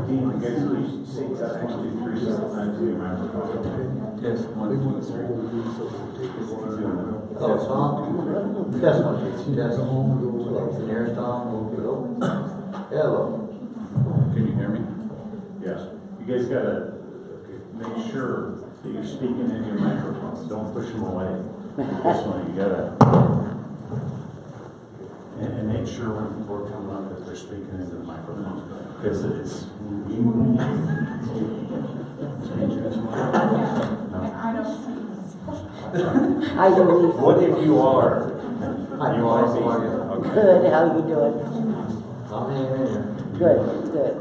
Dean, you guys please say test 1, 2, 3 several times to your microphone. Test 1, 2, 3. Oh, it's on? Test 1, 2, test. Nearest on. Hello. Can you hear me? Yes. You guys gotta make sure that you're speaking in your microphones. Don't push them away. This one, you gotta. And make sure when people are coming up that they're speaking into the microphone. Because it's. I don't. What if you are? Hi, You Paul. are How are you? okay. Good, how you doing? I'm here. Good, good.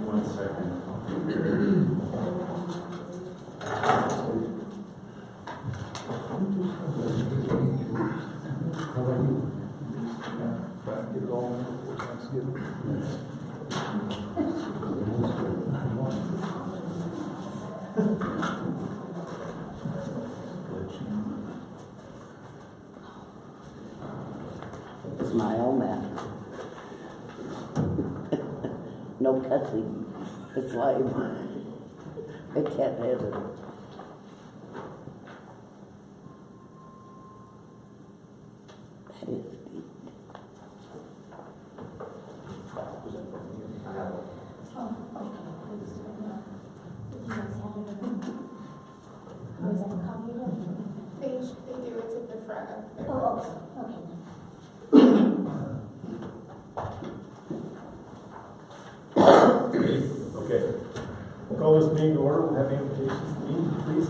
One second. It's my own man. No cussing. It's like, I can't handle it. That is deep. They do, it's at the front of their okay. Okay. We'll call this meeting to order. We'll have invitations. Dean, please.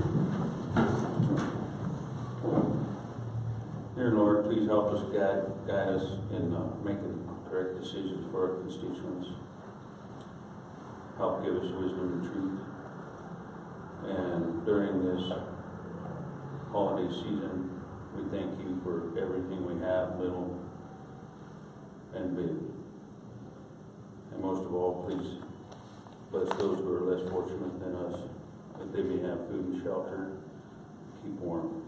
Dear Lord, please help us guide us in making correct decisions for our constituents. Help give us wisdom and truth. And during this holiday season, we thank you for everything we have, little and big. And most of all, please bless those who are less fortunate than us, that they may have food and shelter, keep warm.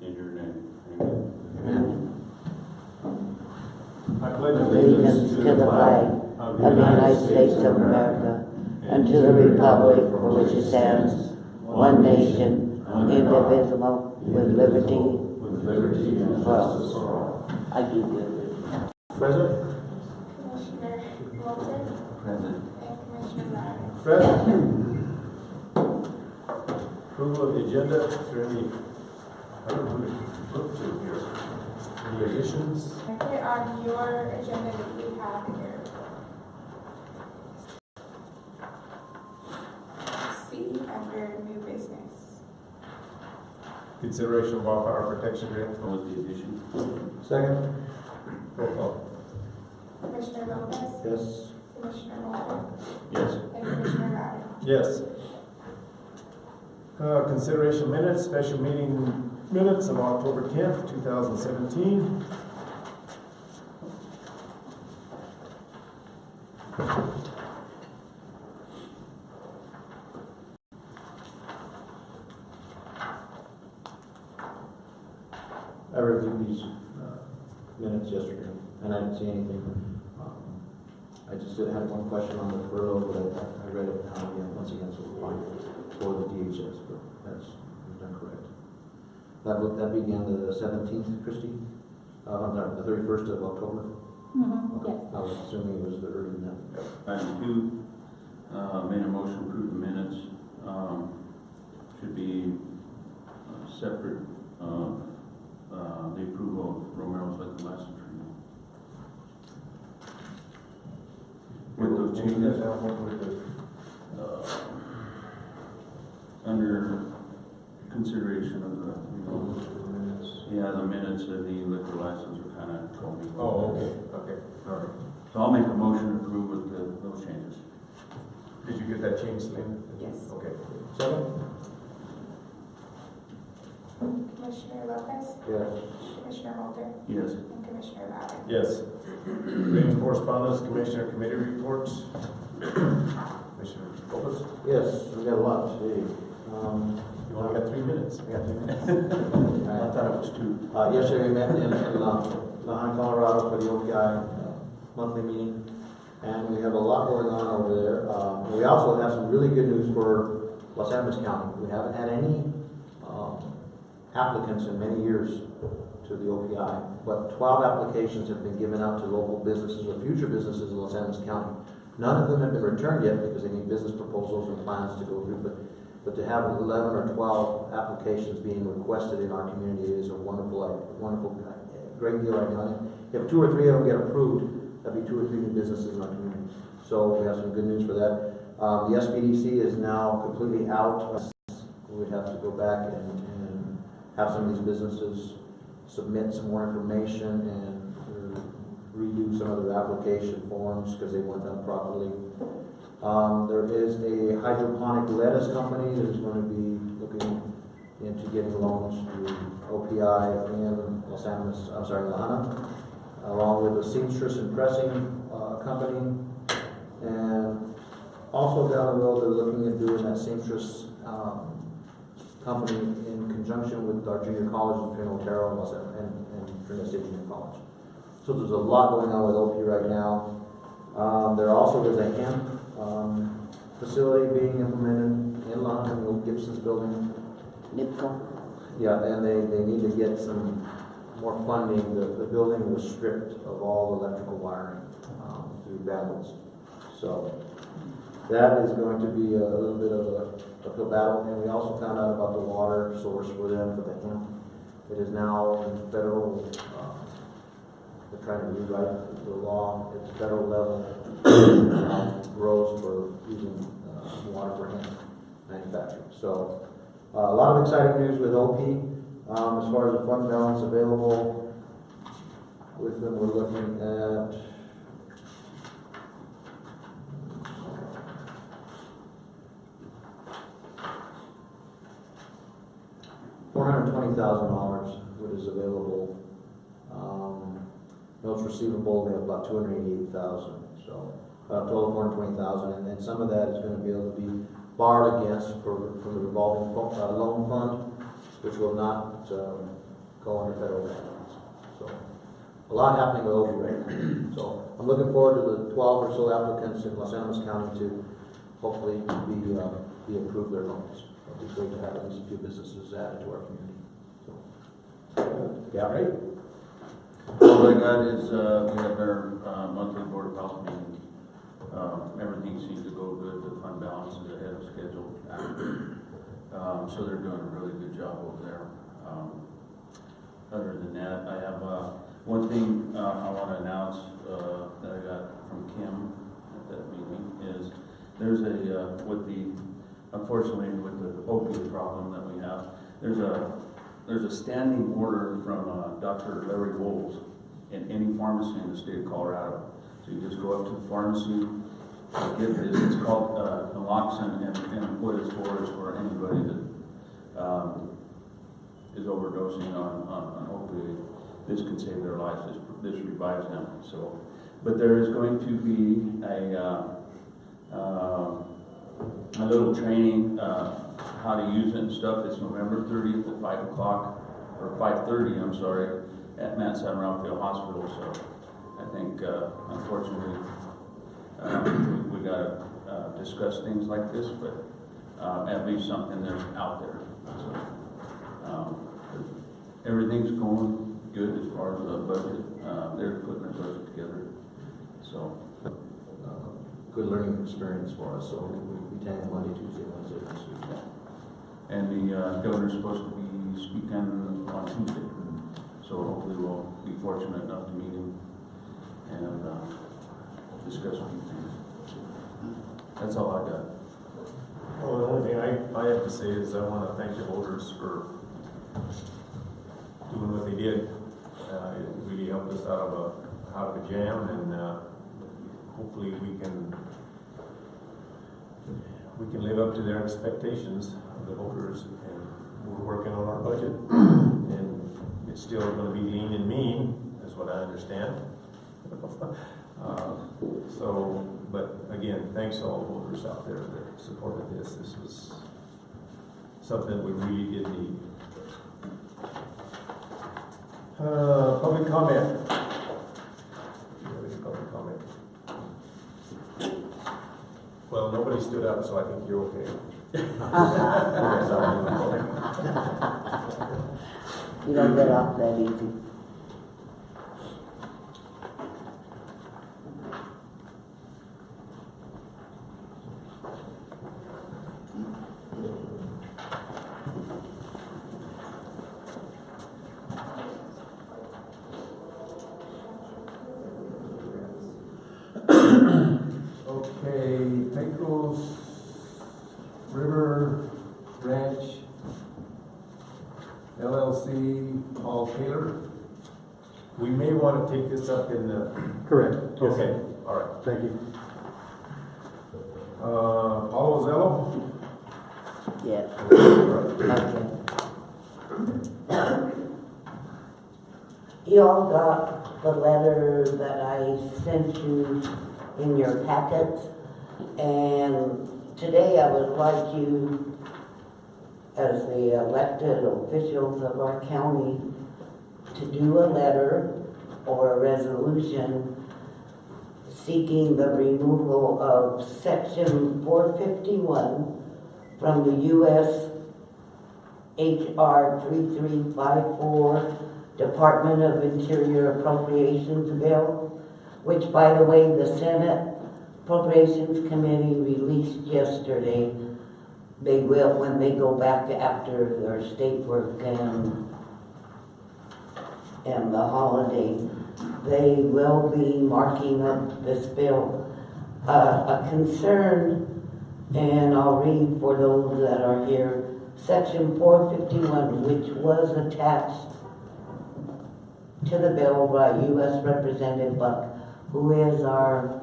In your name, amen. I pledge Allegiance to the flag of the United States of America and to the republic for which it stands, one nation, indivisible, with liberty and justice for all. I give you. Present. Commissioner Wilson Present. and Commissioner Ryan. Present. Approval of the agenda. Is there any, I don't know who to look to here. Any additions? Okay, on your agenda that you have here. C under new business. Consideration of wildfire protection grant. What was the addition? Second. Roll call. Commissioner Lopez. Yes. Commissioner Walter. Yes. And Commissioner Ryan. Yes. Consideration minutes, special meeting minutes of October 10th, 2017. I reviewed these minutes yesterday, and I didn't see anything. I just had one question on the furlough, but I read it again, once again, so we're fine for the DHS, but that's done correct. That began the 17th, Christie? I'm sorry, the 31st of October? Okay. Yes. I was assuming it was the early than that. Item 2, made a motion to approve the minutes. Should be separate the approval of Romero's liquor license renewal. With those changes, under consideration of the, the minutes of the liquor license are kind of going. Oh, okay, okay, all right. So I'll make a motion to approve with those changes. Did you get that change, Lynn? Yes. Okay. Second? Commissioner Lopez. Yes. Commissioner Walter. Yes. And Commissioner Ryan. Yes. Written correspondence, Commissioner Committee reports. Commissioner Lopez, Yes, we got a lot today. you only got 3 minutes. We got 2 minutes. I thought it was two. Yesterday we met in Lahan, Colorado for the OPI monthly meeting, and we have a lot going on over there. We also have some really good news for Los Angeles County. We haven't had any applicants in many years to the OPI, but 12 applications have been given out to local businesses or future businesses in Los Angeles County. None of them have been returned yet because they need business proposals and plans to go through, but to have 11 or 12 applications being requested in our community is a wonderful, great deal right now. If 2 or 3 of them get approved, that'd be 2 or 3 new businesses in our community. So we have some good news for that. The SBDC is now completely out. We have to go back and have some of these businesses submit some more information and redo some of their application forms because they weren't done properly. There is a hydroponic lettuce company that is going to be looking into getting loans through OPI in Los Angeles, Lana, along with a seamstress and pressing company. And also down the road, they're looking at doing that seamstress company in conjunction with our junior colleges, Trinidad Otero and Trinidad State Junior College. So there's a lot going on with OP right now. There also is a hemp facility being implemented in London, in the old Gibson's building. NIPCO. Yeah, and they need to get some more funding. The building was stripped of all electrical wiring through vandals. So that is going to be a little bit of a uphill battle. And we also found out about the water source for them for the hemp. It is now in federal, they're trying to rewrite the law at the federal level, grows for using water for hemp manufacturing. So a lot of exciting news with OP. As far as the fund balance available with them, we're looking at $420,000, what is available. Notes receivable, we have about $288,000. So a total of $420,000, and some of that is going to be able to be borrowed against from the revolving loan fund, which will not go under federal guidelines. So a lot happening with OP right now. So I'm looking forward to the 12 or so applicants in Los Angeles County to hopefully be approved their loans. It'd be great to have at least a few businesses added to our community. So, Yeah, right. All I got is, we had our monthly board of health meeting. Everything seems to go good. The fund balance is ahead of schedule. So they're doing a really good job over there. Other than that, I have one thing I want to announce that I got from Kim at that meeting is there's a, unfortunately with the opioid problem that we have, there's a standing order from Dr. Larry Bowles in any pharmacy in the state of Colorado. So you just go up to the pharmacy, get this. It's called naloxone, and what it's for is for anybody that is overdosing on opioid. This can save their lives. This revives them. So, but there is going to be a little training how to use it and stuff. It's November 30th at 5 o'clock, or 5:30, I'm sorry, at Mount San Rafael Hospital. So I think, unfortunately, we got to discuss things like this, but at least something that's out there. So, everything's going good as far as the budget. They're putting their budget together. So, good learning experience for us. So we attend Monday, Tuesday, Wednesday this week. and the governor's supposed to be speaking on Tuesday. So hopefully we'll be fortunate enough to meet him and discuss a few things. That's all I got. Well, the only thing I have to say is I want to thank the voters for doing what they did. It really helped us out of a jam, and hopefully we can live up to their expectations of the voters. And we're working on our budget, and it's still going to be lean and mean, that's what I understand. So, but again, thanks to all the voters out there that supported this. This was something we really did need. Public comment. Do you have any public comment? Well, nobody stood up, so I think you're okay. Yes, I'm in the You don't get off that easy. Okay, Pecos River Ranch LLC, Paul Taylor. We may want to take this up in the, Correct. Yes, okay, sir. all right. Thank you. Paulo Zello? Yes. Okay. You all got the letter that I sent you in your packets, and today I would like you, as the elected officials of our county, to do a letter or a resolution seeking the removal of section 451 from the U.S. H.R. 3354 Department of Interior Appropriations Bill, which, by the way, the Senate Appropriations Committee released yesterday. They will, when they go back after their state work and the holiday, they will be marking up this bill. A concern, and I'll read for those that are here, section 451, which was attached to the bill by U.S. Representative Buck, who is our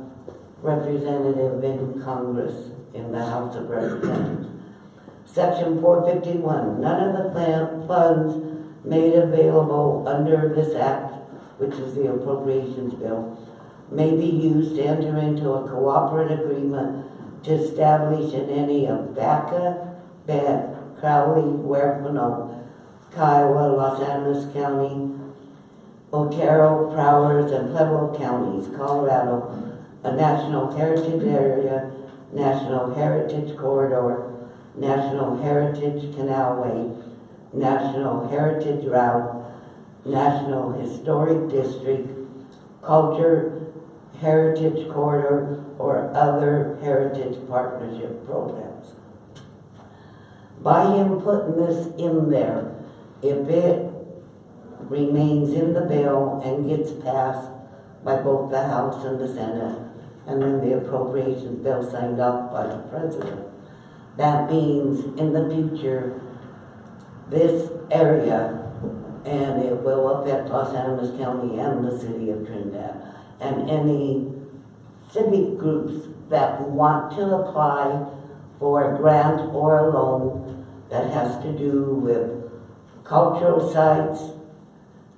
representative in Congress in the House of Representatives. Section 451, none of the funds made available under this act, which is the appropriations bill, may be used to enter into a cooperative agreement to establish in any of Baca, Bend, Crowley, Huerfano, Kiowa, Los Angeles County, Otero, Prowers, and Pueblo counties, Colorado, a National Heritage Area, National Heritage Corridor, National Heritage Canalway, National Heritage Route, National Historic District, Culture Heritage Corridor, or other heritage partnership programs. By him putting this in there, if it remains in the bill and gets passed by both the House and the Senate, and then the appropriations bill signed off by the President, that means in the future, this area, and it will affect Los Angeles County and the city of Trinidad, and any civic groups that want to apply for a grant or a loan that has to do with cultural sites,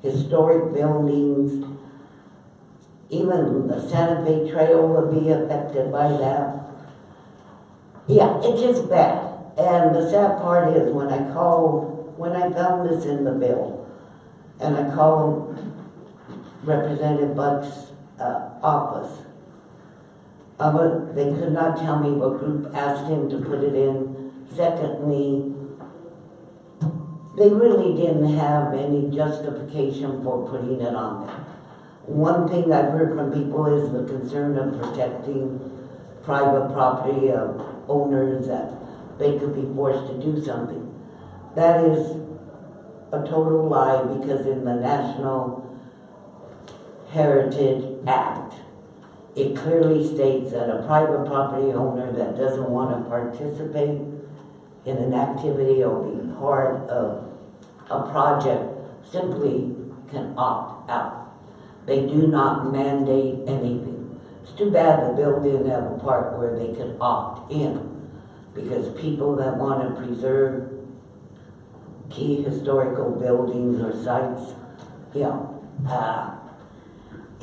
historic buildings, even the Santa Fe Trail will be affected by that. Yeah, it's just bad. And the sad part is when I found this in the bill, and I called Representative Buck's office, they could not tell me what group asked him to put it in. Secondly, they really didn't have any justification for putting it on there. One thing I've heard from people is the concern of protecting private property of owners, that they could be forced to do something. That is a total lie, because in the National Heritage Act, it clearly states that a private property owner that doesn't want to participate in an activity or be part of a project simply can opt out. They do not mandate anything. It's too bad the bill didn't have a part where they could opt in, because people that want to preserve key historical buildings or sites,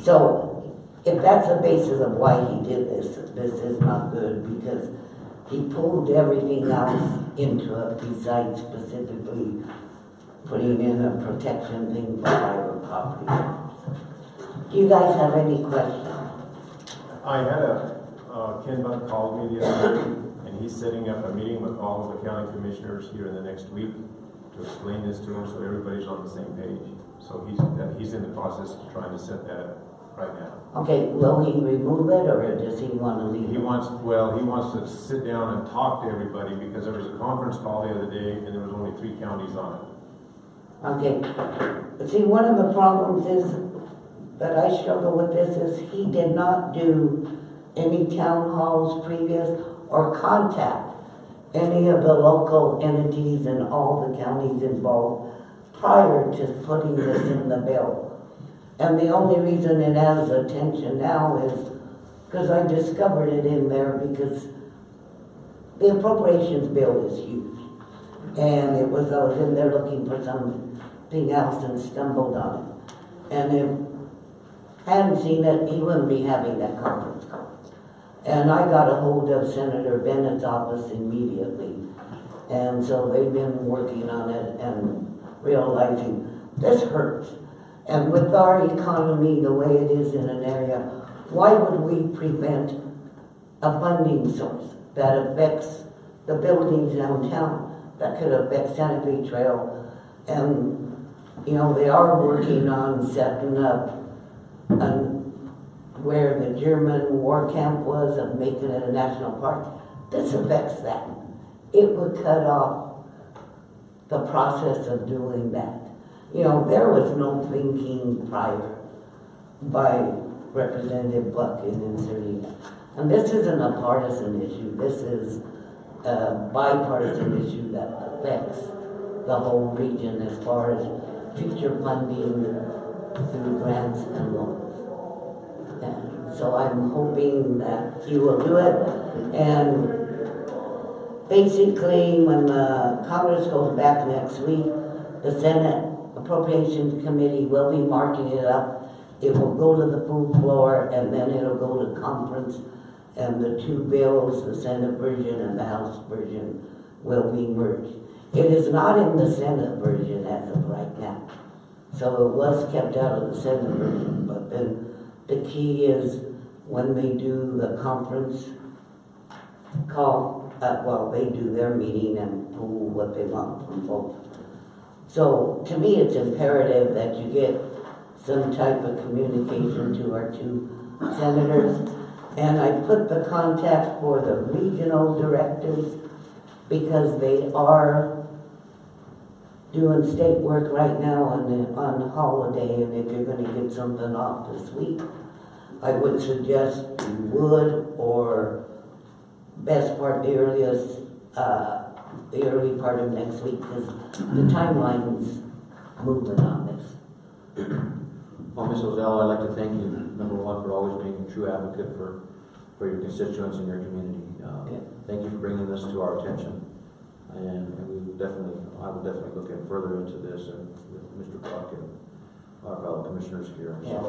so if that's the basis of why he did this, this is not good, because he pulled everything else into it besides specifically putting in a protection thing for private property owners. Do you guys have any questions? I had Ken Buck called me the other day, and he's setting up a meeting with all of the county commissioners here in the next week to explain this to them so everybody's on the same page. So he's in the process of trying to set that up right now. Okay, will he remove it, or does he want to leave He it? wants to sit down and talk to everybody, because there was a conference call the other day and there was only 3 counties on it. Okay. See, one of the problems is that I struggle with this is he did not do any town halls previous or contact any of the local entities and all the counties involved prior to putting this in the bill. And the only reason it has attention now is because I discovered it in there, because the appropriations bill is huge. And I was in there looking for something else and stumbled on it. And if I hadn't seen it, he wouldn't be having that conference call. And I got a hold of Senator Bennett's office immediately. And so they've been working on it and realizing this hurts. And with our economy the way it is in an area, why would we prevent a funding source that affects the buildings downtown, that could affect Sanitary Trail? And, you know, they are working on setting up where the German war camp was, of making it a national park. This affects that. It would cut off the process of doing that. You know, there was no thinking prior by Representative Buck in inserting it. And this isn't a partisan issue. This is a bipartisan issue that affects the whole region as far as future funding through grants and loans. And so I'm hoping that he will do it. And basically, when the Congress goes back next week, the Senate Appropriations Committee will be marking it up. It will go to the full floor, and then it'll go to conference, and the 2 bills, the Senate version and the House version, will be merged. It is not in the Senate version as of right now. So it was kept out of the Senate version, but then the key is when they do the conference call, well, they do their meeting and pull what they want from both. So to me, it's imperative that you get some type of communication to our 2 senators. And I put the contact for the regional directors, because they are doing state work right now on holiday, and if you're going to get something off this week, I would suggest you would, or best part, the earliest, the early part of next week, because the timeline's moving on this. Well, Ms. Ozell, I'd like to thank you, number one, for always being a true advocate for your constituents and your community. Thank you for bringing this to our attention. And we will I will definitely look further into this, and with Mr. Buck and our fellow commissioners here. Yeah.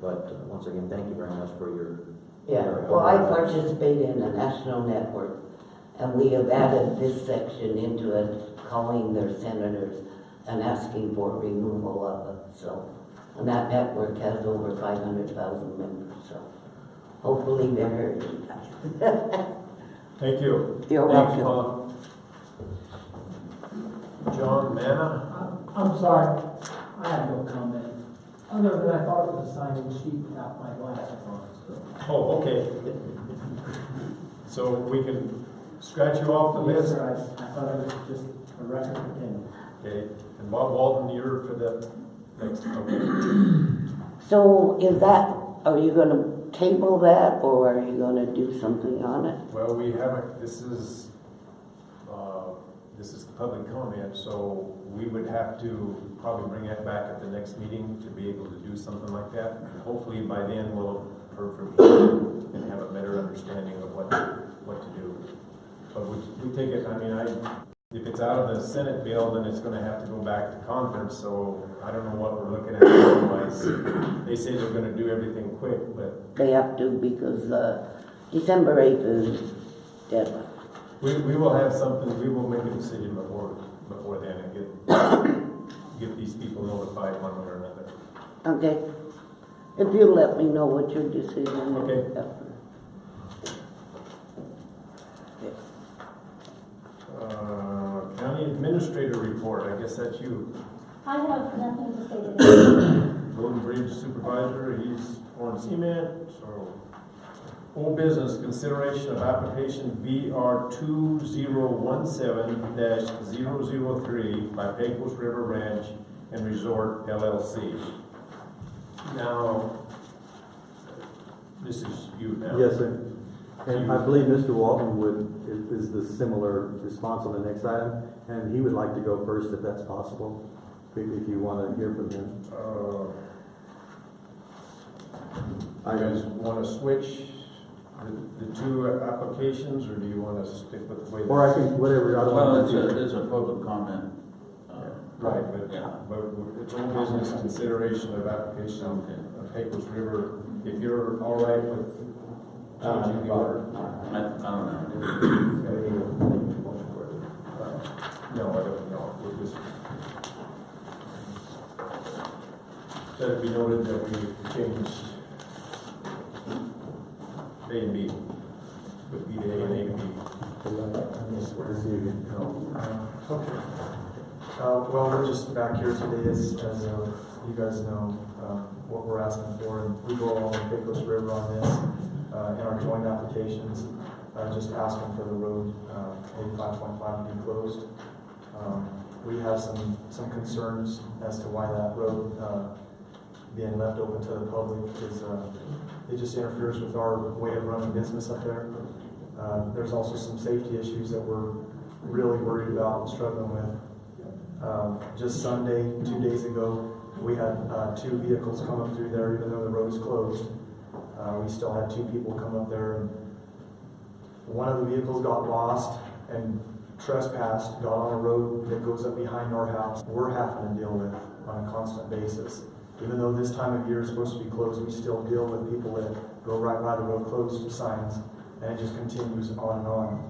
But once again, thank you very much for your Well, I participate in a national network, and we have added this section into it, calling their senators and asking for removal of it. So, and that network has over 500,000 members. So, hopefully they're heard. Thank you. You're Thanks, welcome. Bob. John Manna? I'm sorry, I have no comment. Other than I thought it was a sign-in sheet without my glasses on, so. Oh, okay. So we can scratch you off the Yes, list? sir, I thought it was just a record for Tim. Okay, and Bob Walton, you're for the next, okay. So, are you going to table that, or are you going to do something on it? Well, we haven't, this is the public comment, so we would have to probably bring that back at the next meeting to be able to do something like that. And hopefully by then we'll have heard from you and have a better understanding of what to do. But we take it, I mean, If it's out of the Senate bill, then it's gonna have to go back to conference, so I don't know what we're looking at otherwise. They say they're gonna do everything quick, but They have to because December 8th is deadline. we will have something, we will make a decision before then and get these people notified one way or another. Okay? If you let me know what your decision is. Okay. County Administrator report, I guess that's you. I have nothing to say today. Golden Bridge Supervisor, he's pouring cement, so. Old business, consideration of application VR 2017-003 by Pecos River Ranch and Resort LLC. Now, this is you now. Yes, sir. And I believe Mr. Walton is the similar response on the next item, and he would like to go first if that's possible, if you want to hear from him. You guys want to switch the two applications, or do you want to stick with the way? Or I can, whatever, I don't Well, want to. it's a public comment. Right, but Yeah. it's old business consideration of application of Pecos River. If you're all right with changing the order. I don't know. No, I don't know. We'll just let it be noted that we changed A and B, with B to A and A to B. Okay. Well, we're just back here today as you guys know what we're asking for, and we go along with Pecos River on this in our joint applications, just asking for the road 85.5 to be closed. We have some concerns as to why that road being left open to the public is it just interferes with our way of running business up there. There's also some safety issues that we're really worried about and struggling with. Just Sunday, 2 days ago, we had 2 vehicles come up through there, even though the road is closed. We still had 2 people come up there, and one of the vehicles got lost and trespassed, got on a road that goes up behind our house. We're having to deal with on a constant basis. Even though this time of year is supposed to be closed, we still deal with people that go right by the road closed signs, and it just continues on and on.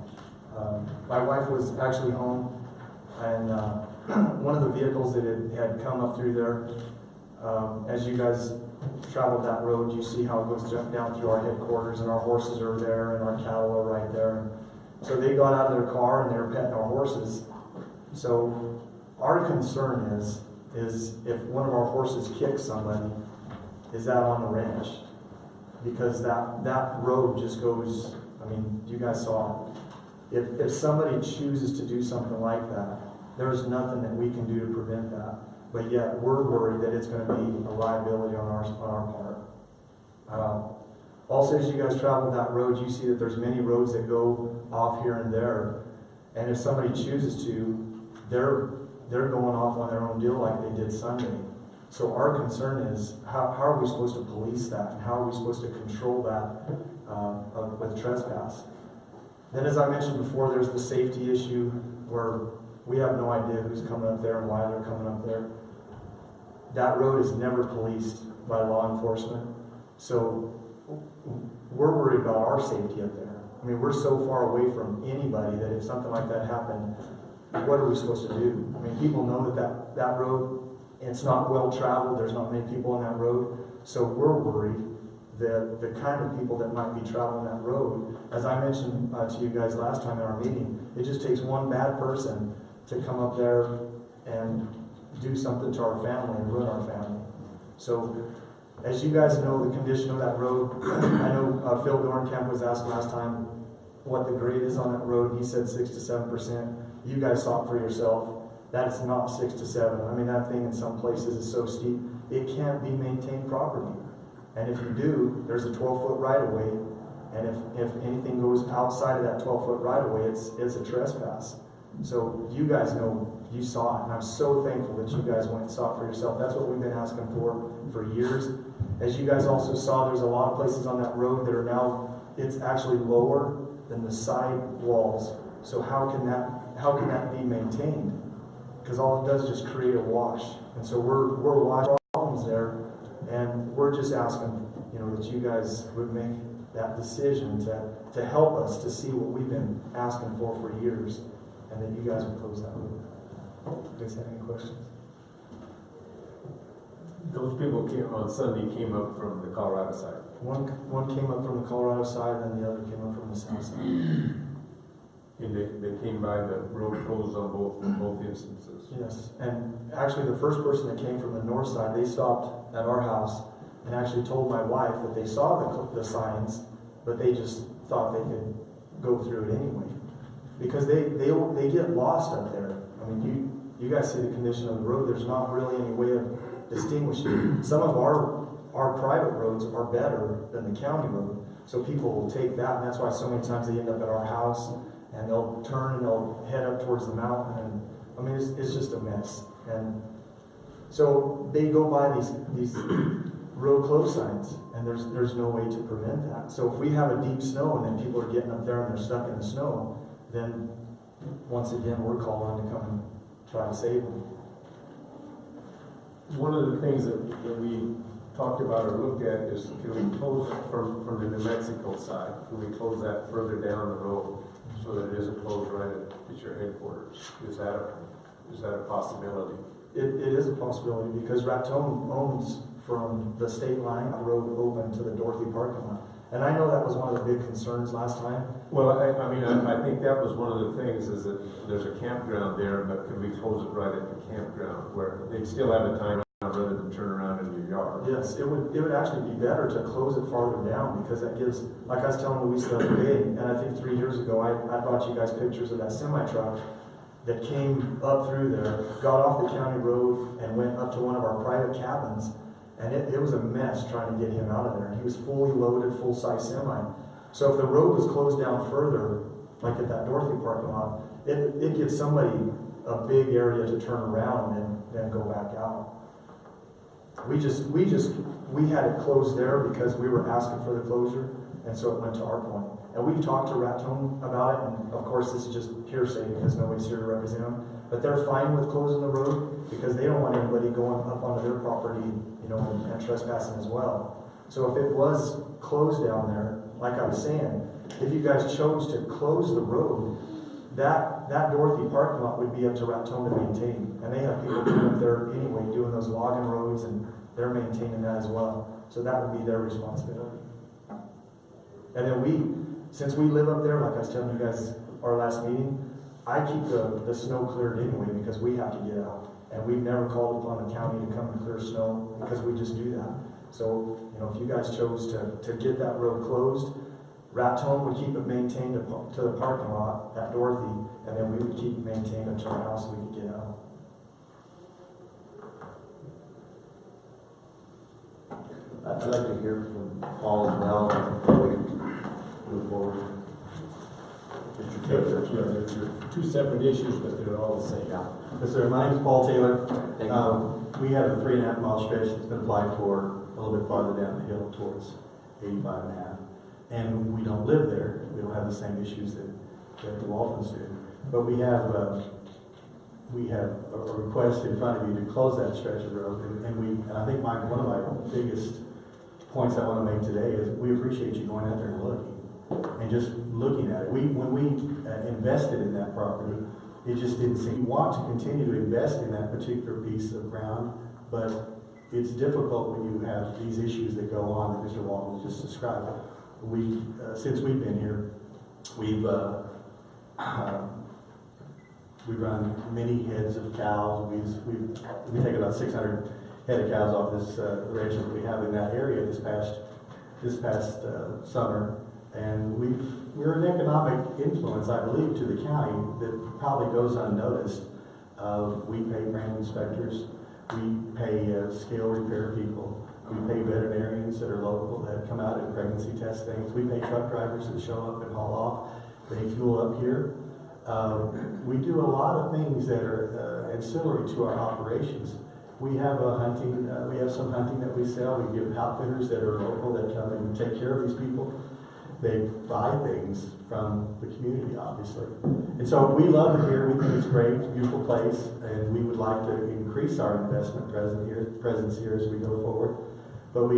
My wife was actually home, and one of the vehicles that had come up through there, as you guys traveled that road, you see how it goes down through our headquarters, and our horses are there, and our cattle are right there. So they got out of their car, and they were petting our horses. So our concern is if one of our horses kicks somebody, is that on the ranch? Because that road just goes, I mean, you guys saw it. If somebody chooses to do something like that, there's nothing that we can do to prevent that. But yet we're worried that it's going to be a liability on our part. Also, as you guys travel that road, you see that there's many roads that go off here and there. And if somebody chooses to, they're going off on their own deal like they did Sunday. So our concern is, how are we supposed to police that? And how are we supposed to control that with trespass? Then, as I mentioned before, there's the safety issue where we have no idea who's coming up there and why they're coming up there. That road is never policed by law enforcement. So we're worried about our safety up there. I mean, we're so far away from anybody that if something like that happened, what are we supposed to do? I mean, people know that road, it's not well traveled, there's not many people on that road. So we're worried that the kind of people that might be traveling that road, as I mentioned to you guys last time in our meeting, it just takes one bad person to come up there and do something to our family and ruin our family. So, as you guys know, the condition of that road, I know Phil Dornkamp was asked last time what the grade is on that road. He said 6 to 7%. You guys saw it for yourself. That is not 6 to 7. I mean, that thing in some places is so steep, it can't be maintained properly. And if you do, there's a 12-foot right-of-way, and if anything goes outside of that 12-foot right-of-way, it's a trespass. So you guys know, you saw it, and I'm so thankful that you guys went and saw it for yourself. That's what we've been asking for years. As you guys also saw, there's a lot of places on that road that are now, it's actually lower than the side walls. So how can how can that be maintained? Because all it does is just create a wash. And so we're watching problems there, and we're just asking, that you guys would make that decision to help us to see what we've been asking for years, and that you guys would close that road. Do you guys have any questions? Those people on Sunday came up from the Colorado side. One came up from the Colorado side, and the other came up from the south side. And they came by the road closed on both instances. Yes, and actually the first person that came from the north side, they stopped at our house and actually told my wife that they saw the signs, but they just thought they could go through it anyway. Because they get lost up there. I mean, you guys see the condition of the road. There's not really any way of distinguishing. Some of our private roads are better than the county road, so people will take that, and that's why so many times they end up at our house, and they'll turn and they'll head up towards the mountain, and I mean, it's just a mess. And so they go by these road closed signs, and there's no way to prevent that. So if we have a deep snow and then people are getting up there and they're stuck in the snow, then once again we're called on to come and try to save them. One of the things that we talked about or looked at is, can we close it from the New Mexico side? Can we close that further down the road so that it isn't closed right at your headquarters? Is that a possibility? It is a possibility, because Raton owns from the state line, a road open to the Dorothy parking lot. And I know that was one of the big concerns last time. Well, I think that was one of the things, is that there's a campground there, but can we close it right at the campground where they'd still have a time rather than turn around in your yard? Yes, it would actually be better to close it farther down, because that gives, like I was telling Luis the other day, and I think 3 years ago I brought you guys pictures of that semi-truck that came up through there, got off the county road and went up to one of our private cabins, and it was a mess trying to get him out of there. He was fully loaded, full-size semi. So if the road was closed down further, like at that Dorothy parking lot, it gives somebody a big area to turn around and then go back out. We had it closed there because we were asking for the closure, and so it went to our point. And we've talked to Raton about it, and of course this is just hearsay because nobody's here to represent them, but they're fine with closing the road because they don't want anybody going up onto their property, and trespassing as well. So if it was closed down there, like I was saying, if you guys chose to close the road, that Dorothy parking lot would be up to Raton to maintain. And they have people doing up there anyway, doing those logging roads, and they're maintaining that as well. So that would be their responsibility. And then since we live up there, like I was telling you guys our last meeting, I keep the snow cleared anyway because we have to get out. And we've never called upon the county to come and clear snow because we just do that. So, if you guys chose to get that road closed, Raton would keep it maintained to the parking lot at Dorothy, and then we would keep it maintained to our house so we could get out. I'd like to hear from Paul as well, before we move forward. Mr. Taylor. They're two separate issues, but they're all the same. Yes, sir. My name is Paul Taylor. We have a 3.5 mile stretch that's been applied for a little bit farther down the hill towards 85.5. And we don't live there. We don't have the same issues that the Waltons do. But we have a request in front of you to close that stretch of road. And I think one of my biggest points I want to make today is we appreciate you going out there and looking. And just looking at it. When we invested in that property, it just didn't seem. We want to continue to invest in that particular piece of ground, but it's difficult when you have these issues that go on that Mr. Walton just described. Since we've been here, we've run many heads of cows. We take about 600 head of cows off this ranch that we have in that area this past summer. And we're an economic influence, I believe, to the county that probably goes unnoticed. We pay brand inspectors, we pay scale repair people, we pay veterinarians that are local that come out and pregnancy test things. We pay truck drivers that show up and haul off. They fuel up here. We do a lot of things that are ancillary to our operations. We have we have some hunting that we sell. We give outfitters that are local that come and take care of these people. They buy things from the community, obviously. And so we love it here. We think it's great, it's a beautiful place, and we would like to increase our investment presence here as we go forward. But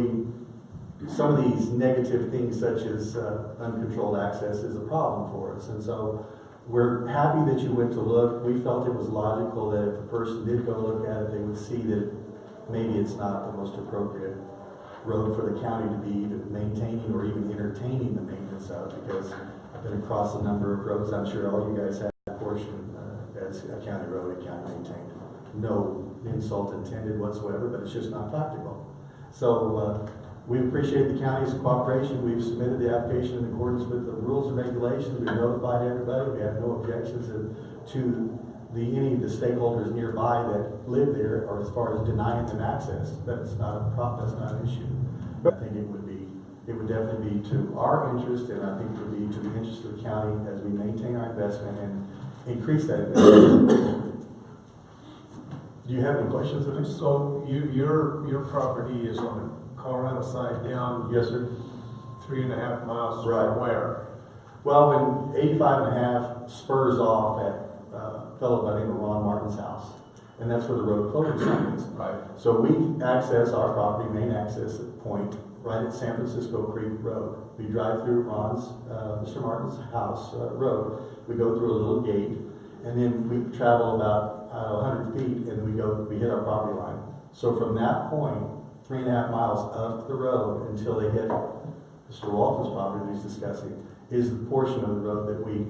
some of these negative things, such as uncontrolled access, is a problem for us. And so we're happy that you went to look. We felt it was logical that if a person did go look at it, they would see that maybe it's not the most appropriate road for the county to be even maintaining or even entertaining the maintenance of, because I've been across a number of roads. I'm sure all you guys have a portion as a county road and county maintained. No insult intended whatsoever, but it's just not practical. So we appreciate the county's cooperation. We've submitted the application in accordance with the rules and regulations. We've notified everybody. We have no objections to any of the stakeholders nearby that live there, or as far as denying them access. That's not an issue. But I think it would definitely be to our interest, and I think it would be to the interest of the county as we maintain our investment and increase that investment. Do you have any questions of me? So your property is on the Colorado side down? Yes, sir. 3.5 miles Right. from where? Well, when 85.5 spurs off at a fellow by the name of Ron Martin's house, and that's where the road closure sign is. Right. So we access our property, main access point, right at San Francisco Creek Road. We drive through Mr. Martin's house road. We go through a little gate, and then we travel about 100 feet, and we hit our property line. So from that point, 3.5 miles up the road until they hit Mr. Walton's property that he's discussing, is the portion of the road that we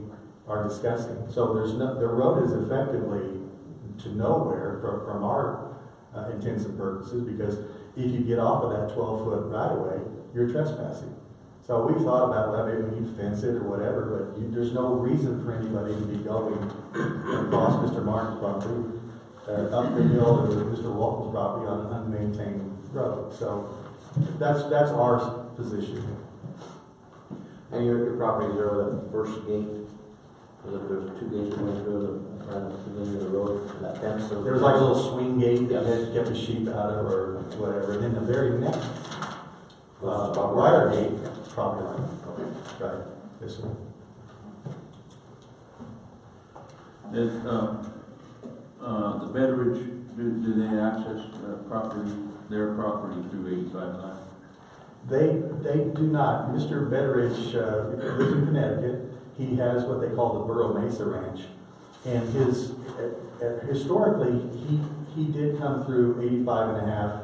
are discussing. So the road is effectively to nowhere from our intents and purposes, because if you get off of that 12-foot right-of-way, you're trespassing. So we thought about, well, maybe we need to fence it or whatever, but there's no reason for anybody to be going across Mr. Martin's property, up the hill to Mr. Walton's property on an unmaintained road. So that's our position. And your property there, that first gate, there's 2 gates going through the beginning of the road, that fence. So there was like a little swing gate that had kept the sheep out of or whatever, and then the very next wire gate, property line. Okay. Right. This one. Is the Betteridge, do they access their property through 85.9? They do not. Mr. Betteridge lives in Connecticut. He has what they call the Burro Mesa Ranch, and historically he did come through 85.5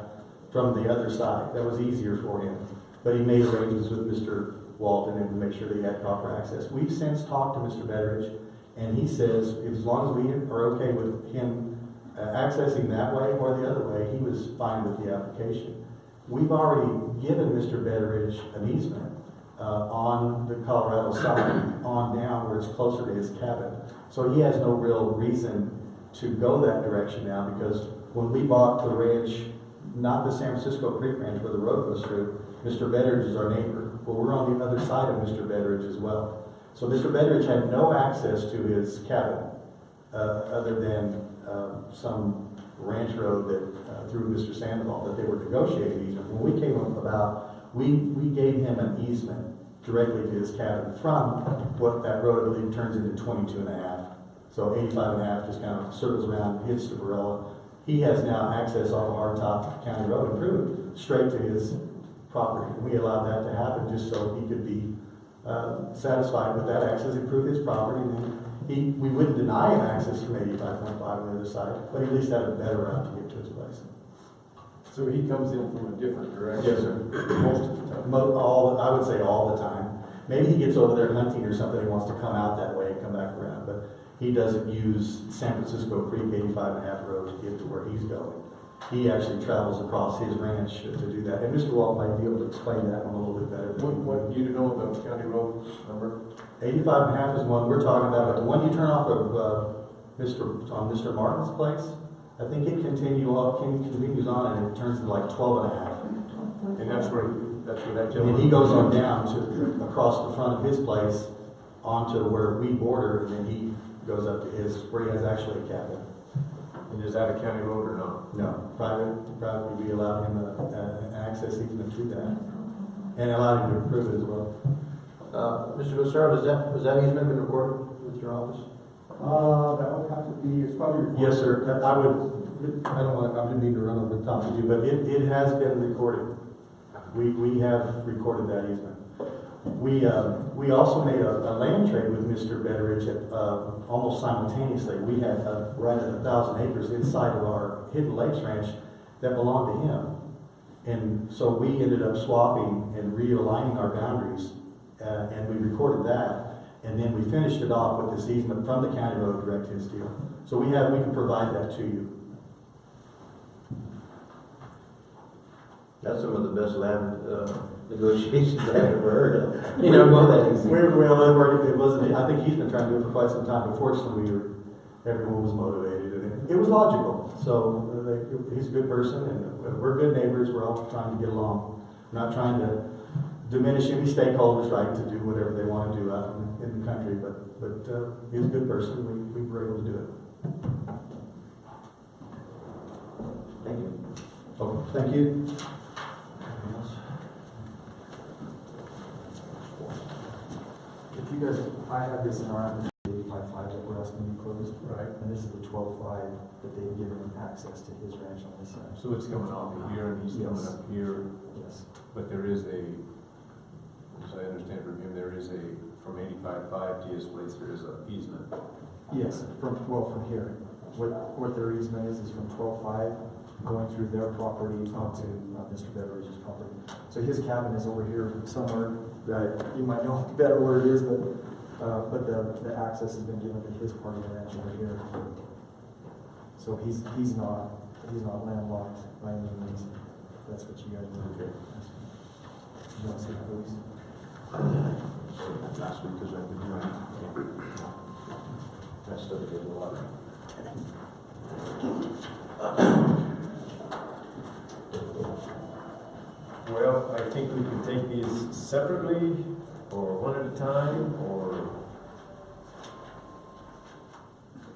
from the other side. That was easier for him, but he made arrangements with Mr. Walton and to make sure they had proper access. We've since talked to Mr. Betteridge, and he says as long as we are okay with him accessing that way or the other way, he was fine with the application. We've already given Mr. Betteridge an easement on the Colorado side, on down where it's closer to his cabin. So he has no real reason to go that direction now, because when we bought the ranch, not the San Francisco Creek Ranch where the road goes through, Mr. Betteridge is our neighbor. Well, we're on the other side of Mr. Betteridge as well. So Mr. Betteridge had no access to his cabin other than some ranch road that through Mr. Sandoval that they were negotiating easement. When we came up about, we gave him an easement directly to his cabin from what that road, I believe, turns into 22.5. So 85.5 just kind of circles around, hits the Barilla. He has now access off of our top county road improved straight to his property. And we allowed that to happen just so he could be satisfied with that access, improve his property, and then we wouldn't deny him access from 85.5 on the other side, but he at least had a better route to get to his place. So he comes in from a different direction? Yes, sir. Most of the time? I would say all the time. Maybe he gets over there hunting or something, he wants to come out that way and come back around, but he doesn't use San Francisco Creek 85.5 road to get to where he's going. He actually travels across his ranch to do that. And Mr. Walt might be able to explain that one a little bit better. What you know the county road number? 85.5 is one we're talking about, but the one you turn off of Mr. Martin's place, I think it continues on and it turns to like 12.5. And that's where that And gentleman. then he goes on down to across the front of his place onto where we border, and then he goes up to where he has actually a cabin. And is that a county road or not? No, privately we allowed him an access easement to that, and allowed him to improve it as well. Mr. Lucero, was that easement been recorded with your office? That would have to be, it's probably. Yes, sir. I didn't mean to run over the top of you, but it has been recorded. We have recorded that easement. We also made a land trade with Mr. Betteridge almost simultaneously. We had right at 1,000 acres inside of our Hidden Lakes Ranch that belonged to him. And so we ended up swapping and realigning our boundaries, and we recorded that. And then we finished it off with this easement from the county road direct to his deal. So we can provide that to you. That's some of the best land negotiations I've ever heard of. You never go that easy. It wasn't. I think he's been trying to do it for quite some time. But fortunately, everyone was motivated, and it was logical. So he's a good person, and we're good neighbors. We're all trying to get along. We're not trying to diminish any stakeholders' right to do whatever they want to do out in the country. But he's a good person. We were able to do it. Thank you. Oh, thank you. If you guys, I have this in our application, 855 that we're asking to be closed. Right. And this is the 12.5 that they've given him access to his ranch on this side. So it's coming off of here and he's coming up here, Yes. but there is as I understand from him, there is from 85.5 to his place, there is an easement. Yes, from here. What their easement is from 12.5 going through their property onto Mr. Beveridge's property. So his cabin is over here somewhere that you might know better where it is, but the access has been given to his part of the ranch over here. So he's not landlocked by any means. That's what you guys want to do. You want to see the police? Last week, because I've been doing That's still good water. Well, I think we can take these separately, or one at a time, or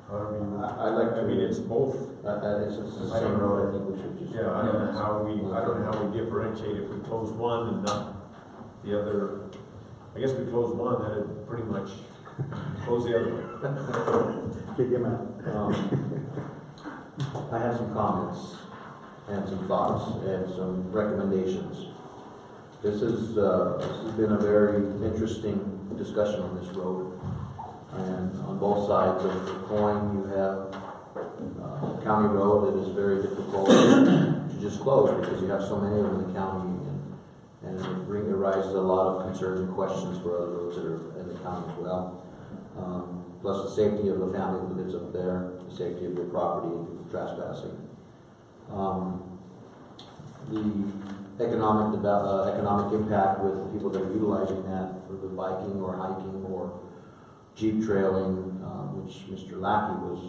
however you. I'd like to. I mean, it's both. It's the same road. I think we should just. Yeah, I don't know how we differentiate if we close one and not the other. I guess we close one, that'd pretty much close the other one. Kick him out. I have some comments and some thoughts and some recommendations. This has been a very interesting discussion on this road. And on both sides of the coin, you have a county road that is very difficult to just close because you have so many of them in the county, and it raises a lot of concerns and questions for other roads that are in the county as well. Plus the safety of the family that lives up there, the safety of your property and trespassing. The economic impact with the people that are utilizing that for the biking or hiking or jeep trailing, which Mr. Lackey was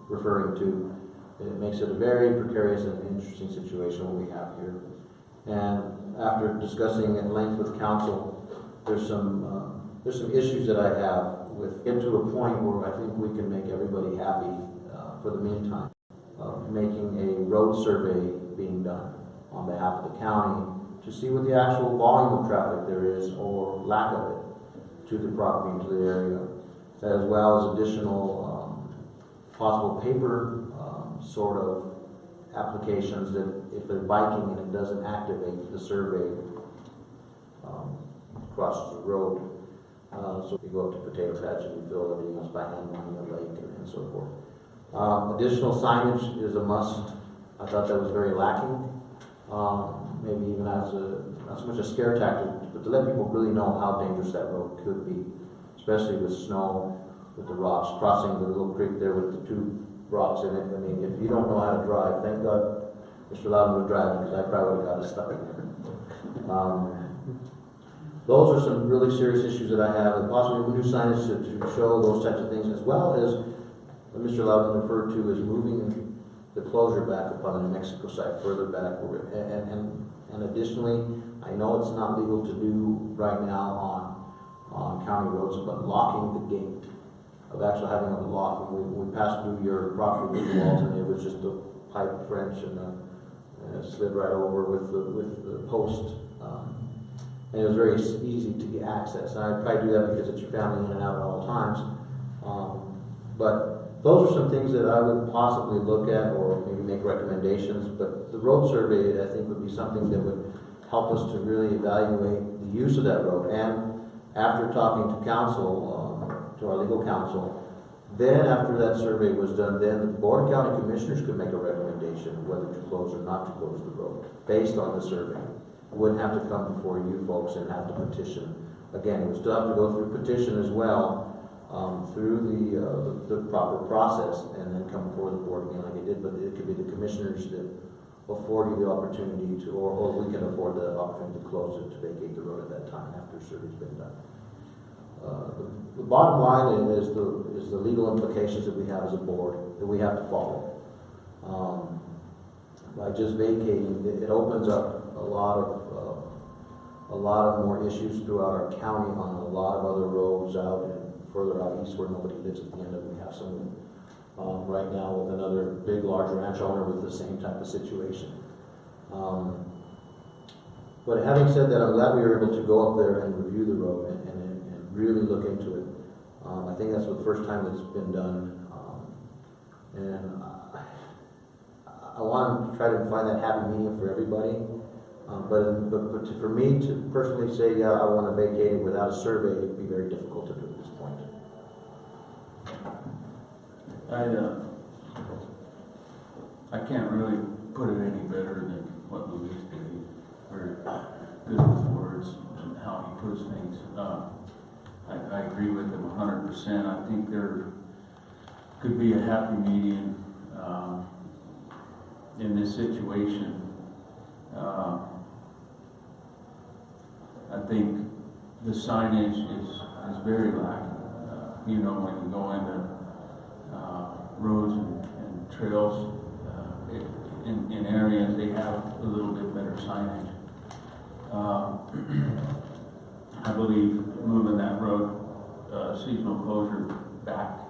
referring to. It makes it a very precarious and interesting situation what we have here. And after discussing at length with council, there's some issues that I have with get to a point where I think we can make everybody happy for the meantime. Making a road survey being done on behalf of the county to see what the actual volume of traffic there is or lack of it to the property, to the area, as well as additional possible paper sort of applications that if they're biking and it doesn't activate the survey across the road. So we go up to Potato Patch and we fill everything else by hand on the lake and so forth. Additional signage is a must. I thought that was very lacking. Maybe even as not so much a scare tactic, but to let people really know how dangerous that road could be, especially with snow, with the rocks, crossing the little creek there with the two rocks in it. I mean, if you don't know how to drive, thank God Mr. Loudon was driving, because I probably would have got us stuck in there. Those are some really serious issues that I have, and possibly new signage to show those types of things, as well as what Mr. Loudon referred to as moving the closure back upon the New Mexico side, further back. And additionally, I know it's not legal to do right now on county roads, but locking the gate, of actually having a lock. When we passed through your property with walls, and it was just a pipe wrench and it slid right over with the post. and it was very easy to get access. And I'd probably do that because it's your family in and out at all times. But those are some things that I would possibly look at or maybe make recommendations. But the road survey, I think, would be something that would help us to really evaluate the use of that road. And after talking to council, to our legal counsel, then after that survey was done, then the board of county commissioners could make a recommendation whether to close or not to close the road based on the survey. It wouldn't have to come before you folks and have to petition. Again, it would still have to go through petition as well, through the proper process, and then come before the board again like it did. But it could be the commissioners that afford you the opportunity to, or we can afford the opportunity to close it, to vacate the road at that time after the survey's been done. The bottom line is the legal implications that we have as a board that we have to follow. By just vacating, it opens up a lot of more issues throughout our county on a lot of other roads out and further out east where nobody lives at the end of it. We have some right now with another big, large ranch owner with the same type of situation. But having said that, I'm glad we were able to go up there and review the road and really look into it. I think that's the first time it's been done. And I want to try to find that happy medium for everybody. But for me to personally say, yeah, I want to vacate it without a survey, it would be very difficult to do at this point. I can't really put it any better than what Luis did. He's very good with words and how he puts things. I agree with him 100%. I think there could be a happy medium in this situation. I think the signage is very lacking. You know, when you go into roads and trails in areas, they have a little bit better signage. I believe moving that road seasonal closure back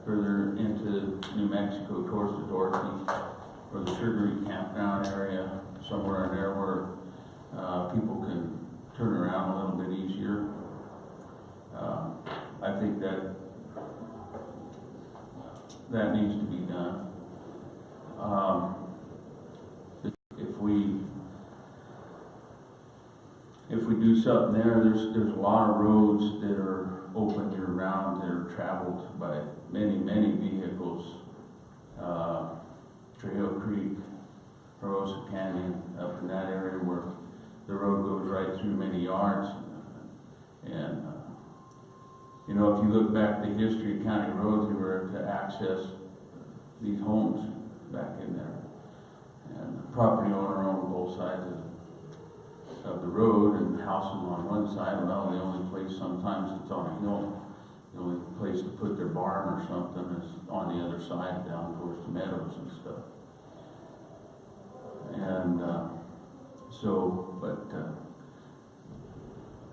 further into New Mexico towards the Dorothy or the Sugary Campground area, somewhere in there where people can turn around a little bit easier. I think that needs to be done. If we do something there, there's a lot of roads that are open year round that are traveled by many vehicles. Trail Creek, Rosa Canyon, up in that area where the road goes right through many yards. And you know, if you look back at the history of county roads, they were to access these homes back in there. And the property owner owned both sides of the road, and houses on one side. Well, the only place sometimes it's on a hill. The only place to put their barn or something is on the other side, down towards the meadows and stuff. And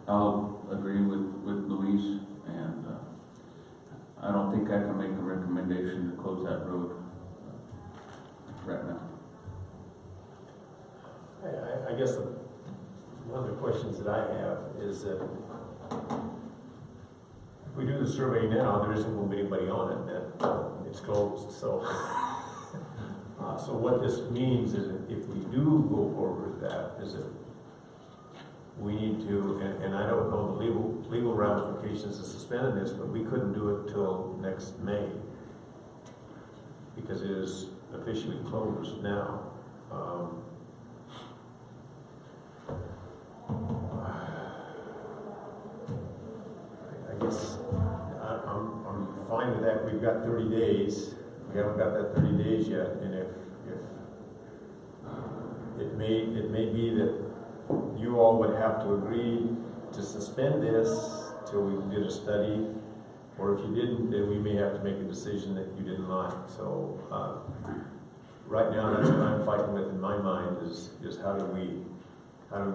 I'll agree with Luis, and I don't think I can make a recommendation to close that road right now. I guess one of the questions that I have is that if we do the survey now, there isn't going to be anybody on it, and it's closed. So, so what this means is that if we do go forward with that, is that we need to, and I don't know the legal ramifications of suspending this, but we couldn't do it till next May because it is officially closed now. I guess I'm fine with that. We've got 30 days. We haven't got that 30 days yet, and if it may be that you all would have to agree to suspend this till we did a study, or if you didn't, then we may have to make a decision that you didn't like. So right now, that's what I'm fighting with in my mind is how do we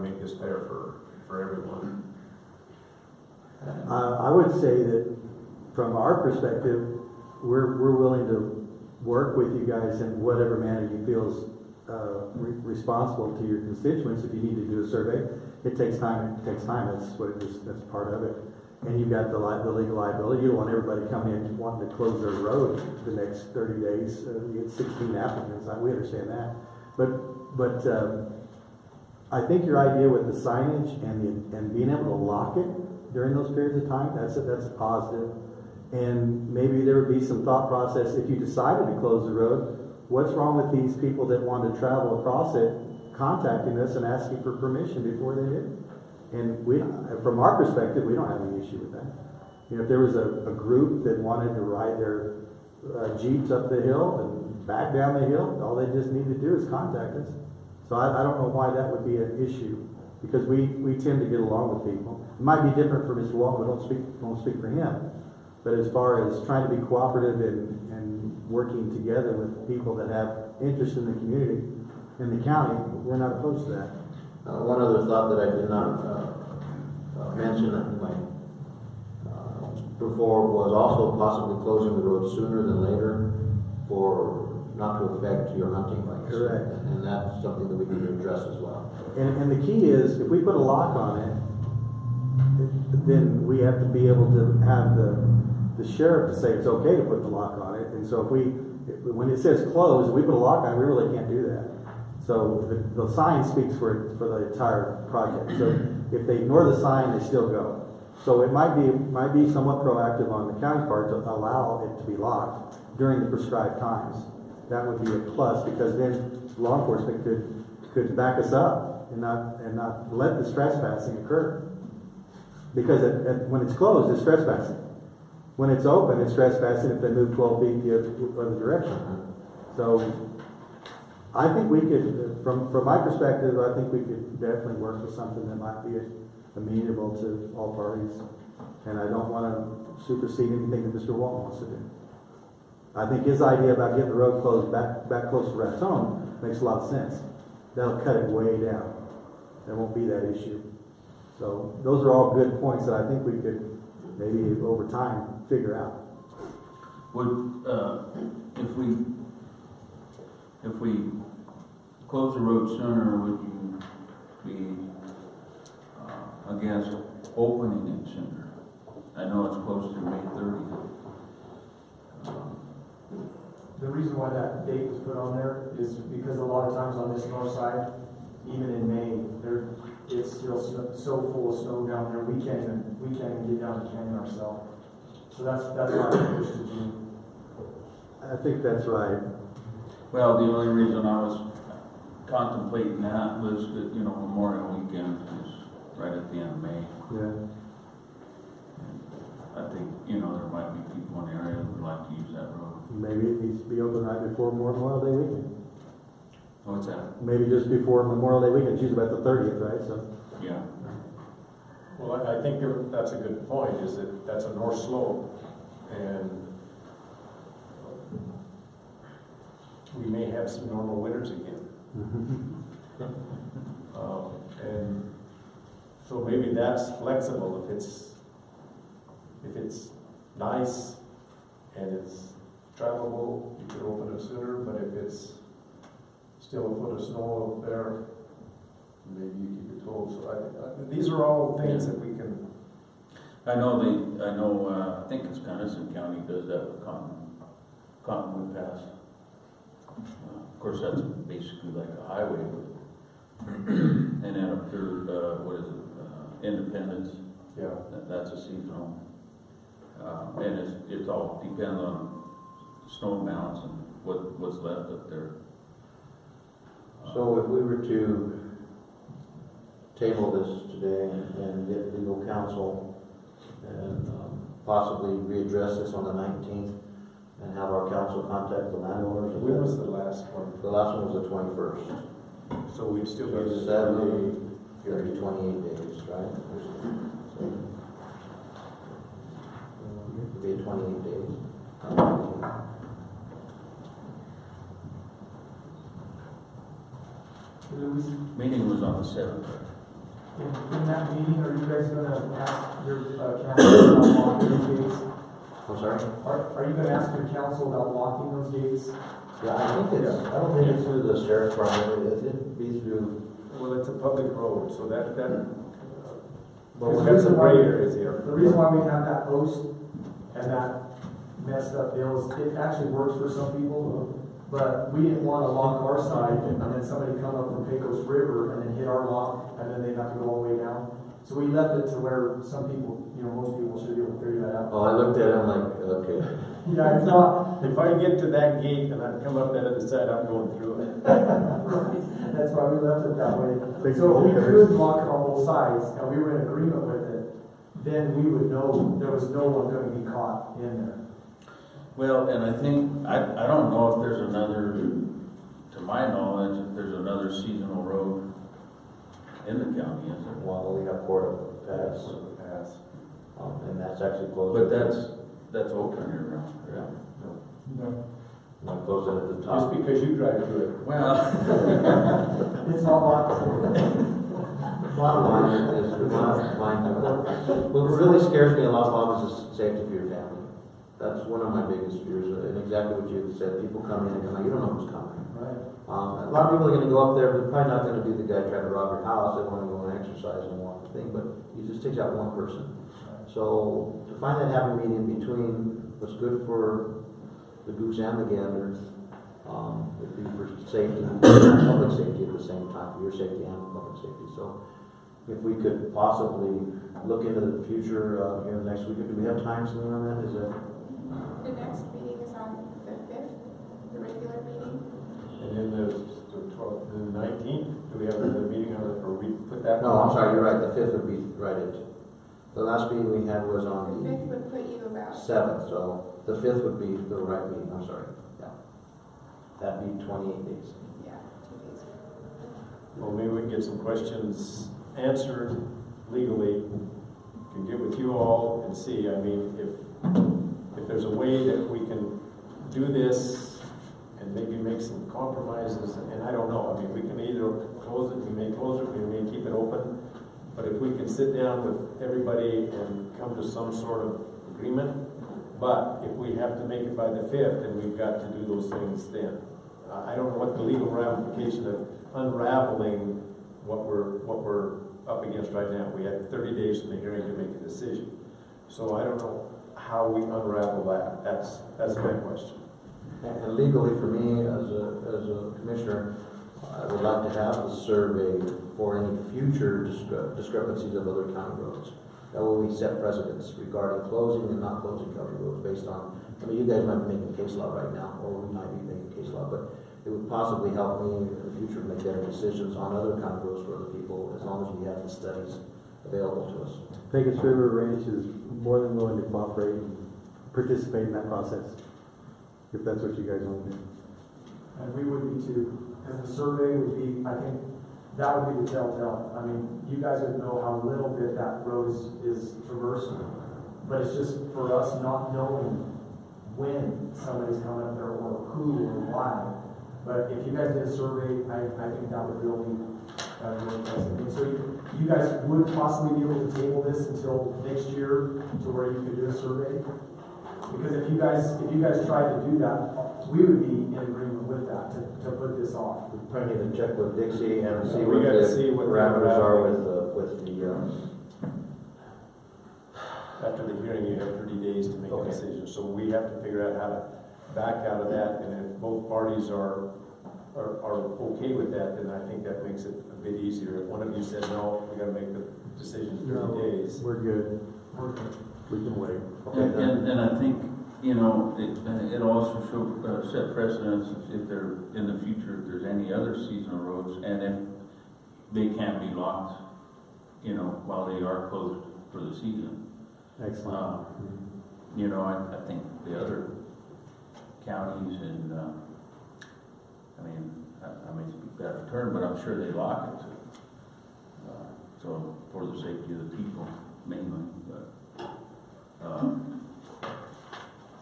make this fair for everyone. I would say that from our perspective, we're willing to work with you guys in whatever manner you feel is responsible to your constituents. If you need to do a survey, it takes time, that's what it is, that's part of it. And you've got the legal liability, you don't want everybody coming in wanting to close their road the next 30 days, you get 16 applicants, we understand that. But I think your idea with the signage and being able to lock it during those periods of time, that's a positive. And maybe there would be some thought process if you decided to close the road. What's wrong with these people that want to travel across it, contacting us and asking for permission before they did? And from our perspective, we don't have any issue with that. You know, if there was a group that wanted to ride their Jeeps up the hill and back down the hill, all they just need to do is contact us. So I don't know why that would be an issue, because we tend to get along with people. It might be different for Mr. Walton, we won't speak for him. But as far as trying to be cooperative and working together with people that have interest in the community, in the county, we're not opposed to that. One other thought that I did not mention before was also possibly closing the road sooner than later for not to affect your hunting rights. Correct. And that's something that we need to address as well. And the key is, if we put a lock on it, then we have to be able to have the sheriff to say it's okay to put the lock on it. And so when it says closed, we put a lock on it, we really can't do that. So the sign speaks for the entire project. So if they ignore the sign, they still go. So it might be somewhat proactive on the county's part to allow it to be locked during the prescribed times. That would be a plus, because then law enforcement could back us up and not let this trespassing occur. Because when it's closed, it's trespassing. When it's open, it's trespassing if they move 12 feet the other direction. So I think we could, from my perspective, I think we could definitely work with something that might be amenable to all parties. And I don't want to supersede anything that Mr. Walton wants to do. I think his idea about getting the road closed back close to Raton makes a lot of sense. That'll cut it way down. There won't be that issue. So those are all good points that I think we could maybe over time figure out. Would, if we close the road sooner, would you be against opening it sooner? I know it's close to May 30th. The reason why that date was put on there is because a lot of times on this north side, even in May, it's still so full of snow down there, we can't even get down the canyon ourselves. So that's why I pushed to June. I think that's right. Well, the only reason I was contemplating that was that, Memorial Weekend is right at the end of May. Yeah. I think, there might be people in the area that would like to use that road. Maybe it needs to be open right before Memorial Day weekend. What's that? Maybe just before Memorial Day weekend. It's usually about the 30th, right? So. Yeah. Well, I think that's a good point, is that that's a north slope, and we may have some normal winters again. And so maybe that's flexible if it's nice and it's travelable, you could open it sooner, but if it's still a foot of snow up there, maybe you keep it closed. So these are all things that we can. I think it's Gunnison County does that with Cottonwood Pass. Of course, that's basically like a highway, and then up through, Independence. Yeah. That's a seasonal. And it all depends on snow amounts and what's left up there. So if we were to table this today and get legal counsel and possibly readdress this on the 19th and have our counsel contact the landowners. When was the last one? The last one was the 21st. So we'd still So be 30, 28 days, right? So, it'd be 28 days. Meeting was on the 7th. In that meeting, are you guys going to ask your council about locking those gates? I'm sorry? Are you going to ask your council about locking those gates? Yeah, I don't think it's through the sheriff's department. It'd be through Well, it's a public road, so that, Well, we've the got some reason why- gray areas here. The reason why we have that post and that messed up deal is it actually works for some people, but we didn't want to lock our side and then somebody come up from Pecos River and then hit our lock and then they'd have to go all the way down. So we left it to where some people, most people should be able to figure that out. Oh, I looked at it, I'm like, okay. Yeah, it's not, If I get to that gate and I come up that other side, I'm going through it. that's why we left it that way. Big So if we bulkheads. could lock it on both sides and we were in agreement with it, then we would know there was no one going to be caught in there. Well, and I think, I don't know if there's another, to my knowledge, if there's another seasonal road in the county, is there? Well, we have Port Pass, Pass. and that's actually closed. But that's open year round. Yeah. Not closed at the top. Just because you drive through it. Well, It's not locked. Bottom line is, what really scares me a lot, Bob, is the safety for your family. That's one of my biggest fears, and exactly what you said. People come in and come out, you don't know who's coming. Right. A lot of people are going to go up there, but probably not going to be the guy trying to rob your house. They want to go and exercise and walk the thing, but he just takes out one person. So to find that happy medium between what's good for the goose and the gander would be for safety, public safety at the same time, for your safety and public safety. So if we could possibly look into the future here next week, do we have time something on that? Is that? The next meeting is on the 5th, the regular meeting. And then the 12th, the 19th, do we have another meeting on it, or we put that? No, I'm sorry, you're right, the 5th would be right at, the last meeting we had was The on 5th would put you about. 7th, so the 5th would be the right meeting, I'm sorry, yeah. That'd be 28 days. Yeah, 2 days. Well, maybe we can get some questions answered legally, can get with you all and see, I mean, if there's a way that we can do this and maybe make some compromises, and I don't know, I mean, we can either close it, we may close it, we may keep it open, but if we can sit down with everybody and come to some sort of agreement, but if we have to make it by the 5th, then we've got to do those things then. I don't know what the legal ramification of unraveling what we're up against right now. We had 30 days from the hearing to make a decision. So I don't know how we unravel that. That's my question. And legally, for me, as a commissioner, I would like to have a survey for any future discrepancies of other county roads. That way we set precedents regarding closing and not closing county roads based on, I mean, you guys might be making case law right now, or we might be making case law, but it would possibly help me in the future make better decisions on other county roads for other people, as long as we have the studies available to us. Pecos River Ranch is more than willing to cooperate and participate in that process, if that's what you guys want to do. And we would be too, because the survey would be, I think, that would be the telltale. I mean, you guys would know how little bit that road is traversed, but it's just for us not knowing when somebody's coming up there or who or why. But if you guys did a survey, I think that would really test it. So you guys would possibly be able to table this until next year to where you could do a survey? Because if you guys tried to do that, we would be in agreement with that to put this off. We probably need to check with Dixie and see We what gotta the see what the parameters are unraveling- with the After the hearing, you have 30 days to make a Okay. decision. So we have to figure out how to back out of that, and if both parties are okay with that, then I think that makes it a bit easier. If one of you said, no, we gotta make the decision in 30 days. We're good. We can wait. Okay, then. And I think, it also should set precedents if there, in the future, if there's any other seasonal roads, and if they can't be locked, while they are closed for the season. Excellent. I think the other counties and, I may speak out of turn, but I'm sure they lock it. So for the safety of the people mainly, but,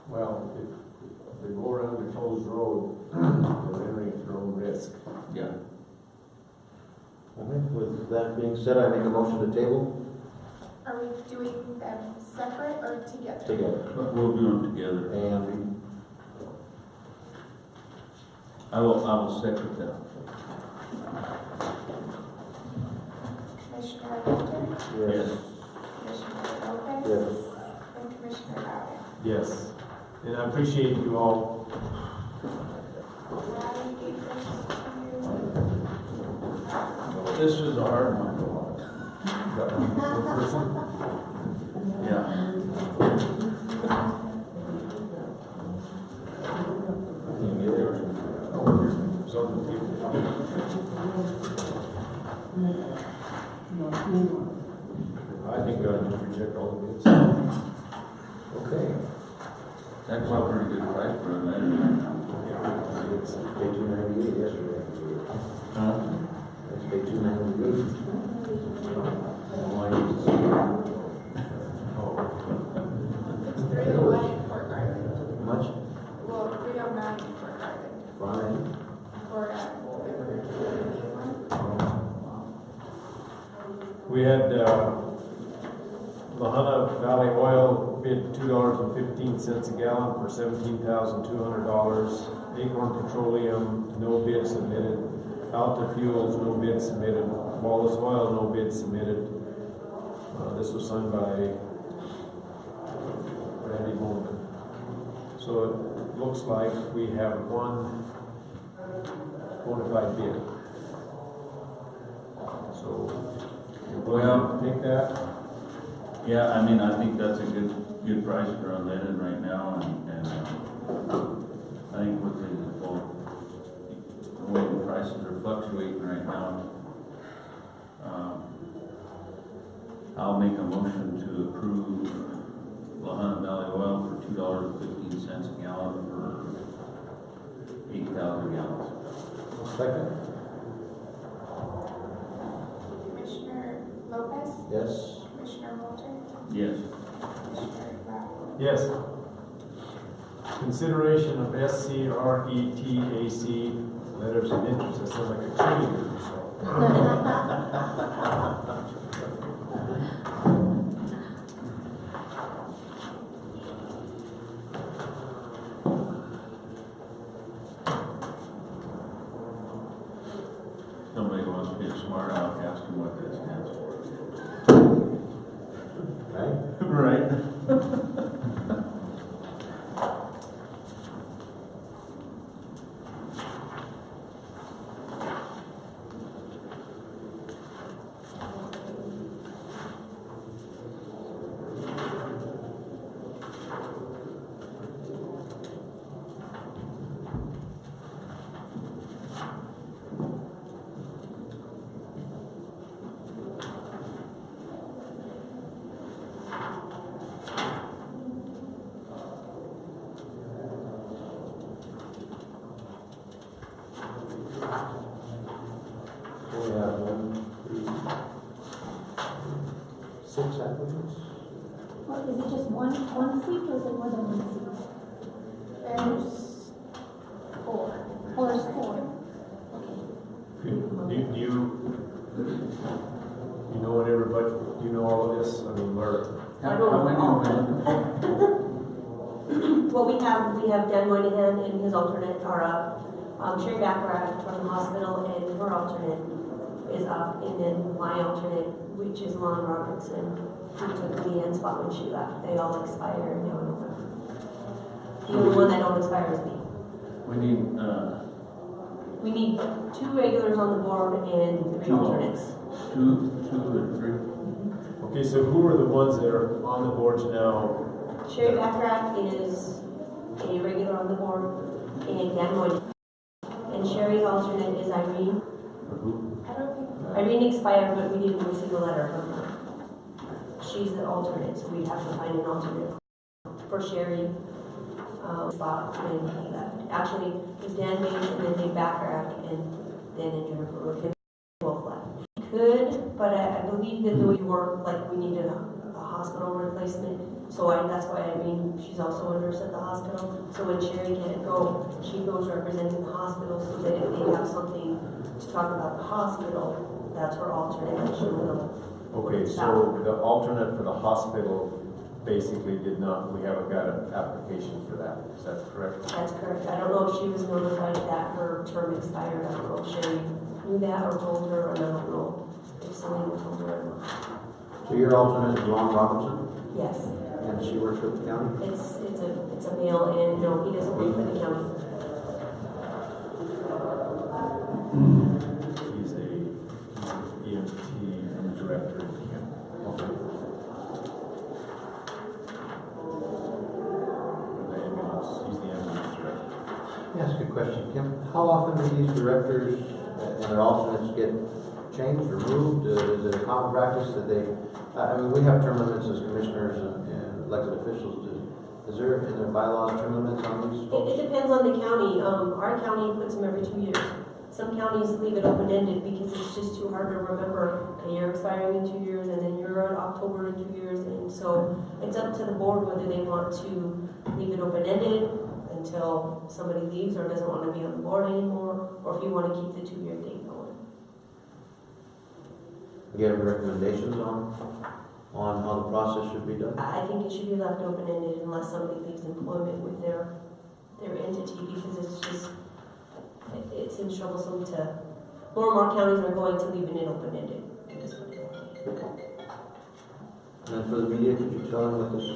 Well, if they go around the closed road, they're entering at their own risk. yeah. Okay, with that being said, I make a motion to table. Are we doing them separate or together? Together. But we'll do them together. And I will second that. Commissioner Walter, Yes. Commissioner Lopez, Yes. and Commissioner Bowden. Yes. And I appreciate you all. Ryan gave this to This was a hard one. Yeah. I think we ought to just reject all the bids. Okay. That's a pretty good price for a letter. It's paid $298 yesterday. Huh? It's paid $298. Why use the It's 301 in Fort Garland. How much? Well, 309 in Fort Garland. Friday? For the We had Lahana Valley Oil bid $2.15 a gallon for $17,200. Acorn Petroleum, no bid submitted. Alta Fuels, no bid submitted. Wallace Oil, no bid submitted. This was signed by Randy Bowman. So it looks like we have one bona fide bid. So Well, take that. yeah, I mean, I think that's a good price for unleaded right now, and I think with the way the prices are fluctuating right now, I'll make a motion to approve Lahana Valley Oil for $2.15 a gallon for 8,000 gallons. Second? Commissioner Lopez, Yes. Commissioner Walter, Yes. Commissioner Bowden. Yes. Consideration of SCRETAC letters of interest. That sounds like a cheerleader. Somebody wants to be a smart aleck, ask him what that stands for. Right? Right. We have 6 applicants. Well, is it just one seat or is it more than one seat? There's 4. Or is it 4? Do you know what everybody, do you know all of this? I mean, where? How many are we looking for? Well, we have Dan Moynihan and his alternate are up. Sherry Baccarat from the hospital and her alternate is up. And then my alternate, which is Lon Robertson, who took Leanne's spot when she left. They all expire and they went over. The only one that don't expire is me. We need, We need 2 regulars on the board and 3 alternates. two or three. Okay, so who are the ones that are on the boards now? Sherry Baccarat is a regular on the board and Dan Moynihan. And Sherry's alternate is Irene. I don't think. Irene expired, but we didn't receive a letter from her. She's the alternate, so we'd have to find an alternate for Sherry spot when he left. Actually, it was Dan Bates and then Dave Bacharach and then Jennifer Rook both left. Could, but I believe that we work like we needed a hospital replacement. So that's why Irene, she's also a nurse at the hospital. So when Sherry can't go, she goes representing the hospital so that if they have something to talk about the hospital, that's her alternate and she'll know. Okay, so the alternate for the hospital basically did not, we haven't got an application for that. Is that correct? That's correct. I don't know if she was notified that her term expired. I don't know if Sherry knew that or told her, and I don't know if Selena told her. So your alternate is Ron Robinson, Yes, and she works with the county? it's a male, and no, he doesn't work for the county. He's a EMT director in the county. Okay. The ambulance, he's the ambulance director. That's a good question, Kim. How often do these directors and their alternates get changed or moved? Is it a common practice that they, I mean, we have term limits as commissioners and elected officials. Is there in their bylaws term limits on these folks? It depends on the county. Our county puts them every 2 years. Some counties leave it open-ended because it's just too hard to remember. Okay, you're expiring in 2 years, and then you're at October in 2 years, and so it's up to the board whether they want to leave it open-ended until somebody leaves or doesn't want to be on the board anymore, or if you want to keep the 2-year date going. Do you have any recommendations on how the process should be done? I think it should be left open-ended unless somebody leaves employment with their entity, because it's just, it seems troublesome to, more and more counties are going to leaving it open-ended. And then for the media, could you tell them what this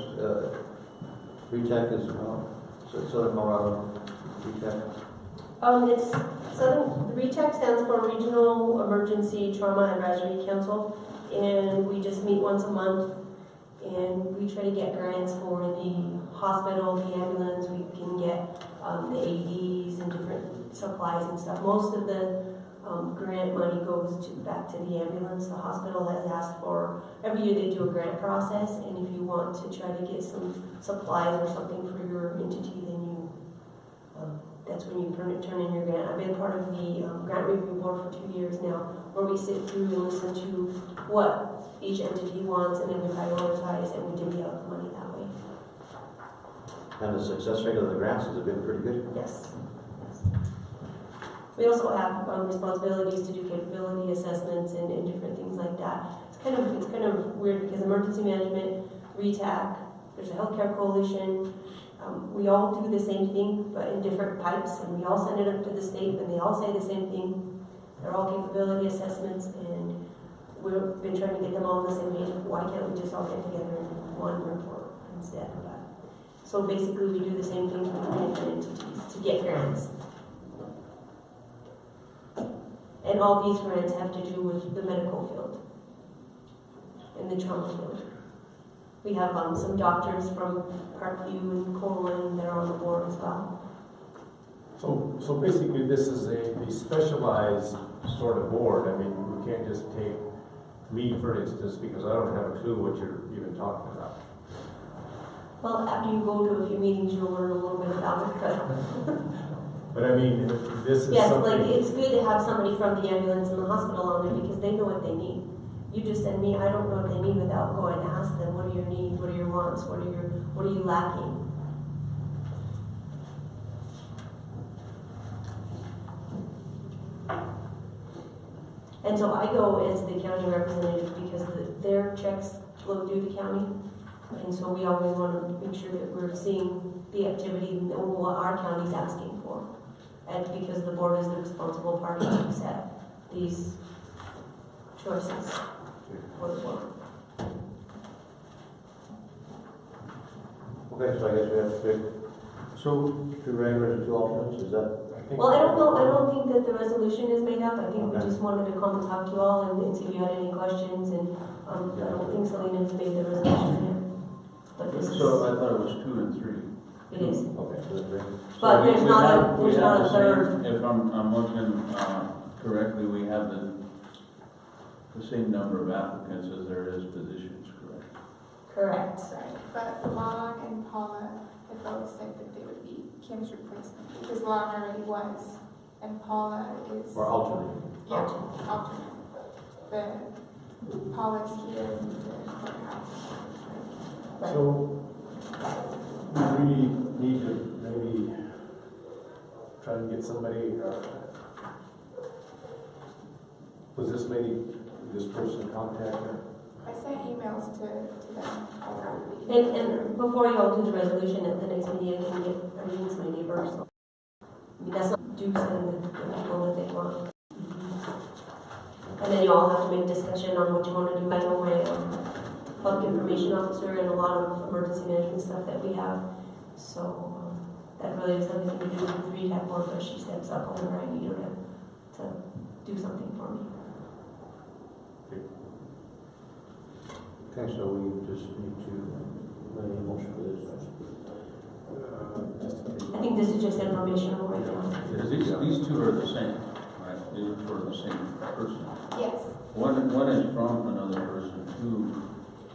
RETAC is about? So Southern Colorado RETAC? It's the RETAC stands for Regional Emergency Trauma Advisory Council, and we just meet once a month, and we try to get grants for the hospital, the ambulance. We can get the AEDs and different supplies and stuff. Most of the grant money goes back to the ambulance. The hospital has asked for, every year they do a grant process, and if you want to try to get some supplies or something for your entity, then you that's when you turn in your grant. I've been part of the grant review board for 2 years now, where we sit through and listen to what each entity wants, and then we prioritize and we divvy out the money that way. And the success rate of the grants has been pretty good? Yes. We also have responsibilities to do capability assessments and different things like that. It's kind of weird because emergency management, RETAC, there's a healthcare coalition. We all do the same thing, but in different pipes, and we all send it up to the state, and they all say the same thing. They're all capability assessments, and we've been trying to get them all on the same page. Why can't we just all get together in one report instead of that? So basically, we do the same thing with different entities to get grants. And all these grants have to do with the medical field and the trauma field. We have some doctors from Parkview and Colon that are on the board as well. So basically, this is a specialized sort of board. I mean, we can't just take me, for instance, because I don't have a clue what you're even talking about. Well, after you go to a few meetings, you'll learn a little bit about it. But I mean, this is yes, something... like it's good to have somebody from the ambulance and the hospital on there because they know what they need. You just send me, I don't know what they need without going to ask them, what are your needs, what are your wants, what are you lacking? And so I go as the county representative because their checks flow through the county. And so we always want to make sure that we're seeing the activity and what our county's asking for. And because the board is the responsible party to set these choices. Okay, so I guess we have to pick two regulars and two alternates, is that? Well, I don't know, I don't think that the resolution is made up. I think we just wanted to come and talk to you all and see if you had any questions, and I don't think Selena's made the resolution yet. But this So I thought it was 2 and 3. It is. Okay, so the three. But there's not a We have the third. same, if I'm looking correctly, we have the same number of applicants as there is positions, correct? Correct. Right, but Long and Paula had both said that they would be Kim's replacement, because Long already was, and Paula is... Or alternate. Yeah, alternate. Paula's here in the courthouse. So, we really need to maybe try and get somebody, was this person contacted? I sent emails to them already. And before you all do the resolution at the next meeting, I can get everything's my neighbor, so. I mean, that's not due to the people that they want. And then you all have to make discussion on what you want to do. I know my public information officer and a lot of emergency management stuff that we have. So that really has nothing to do with RETAC board, but she steps up whenever I need her to do something for me. Okay, so we just need to make a motion for this. I think this is just informational right now. Because these two are the same, right? These are for the same person. Yes. One is from another person to,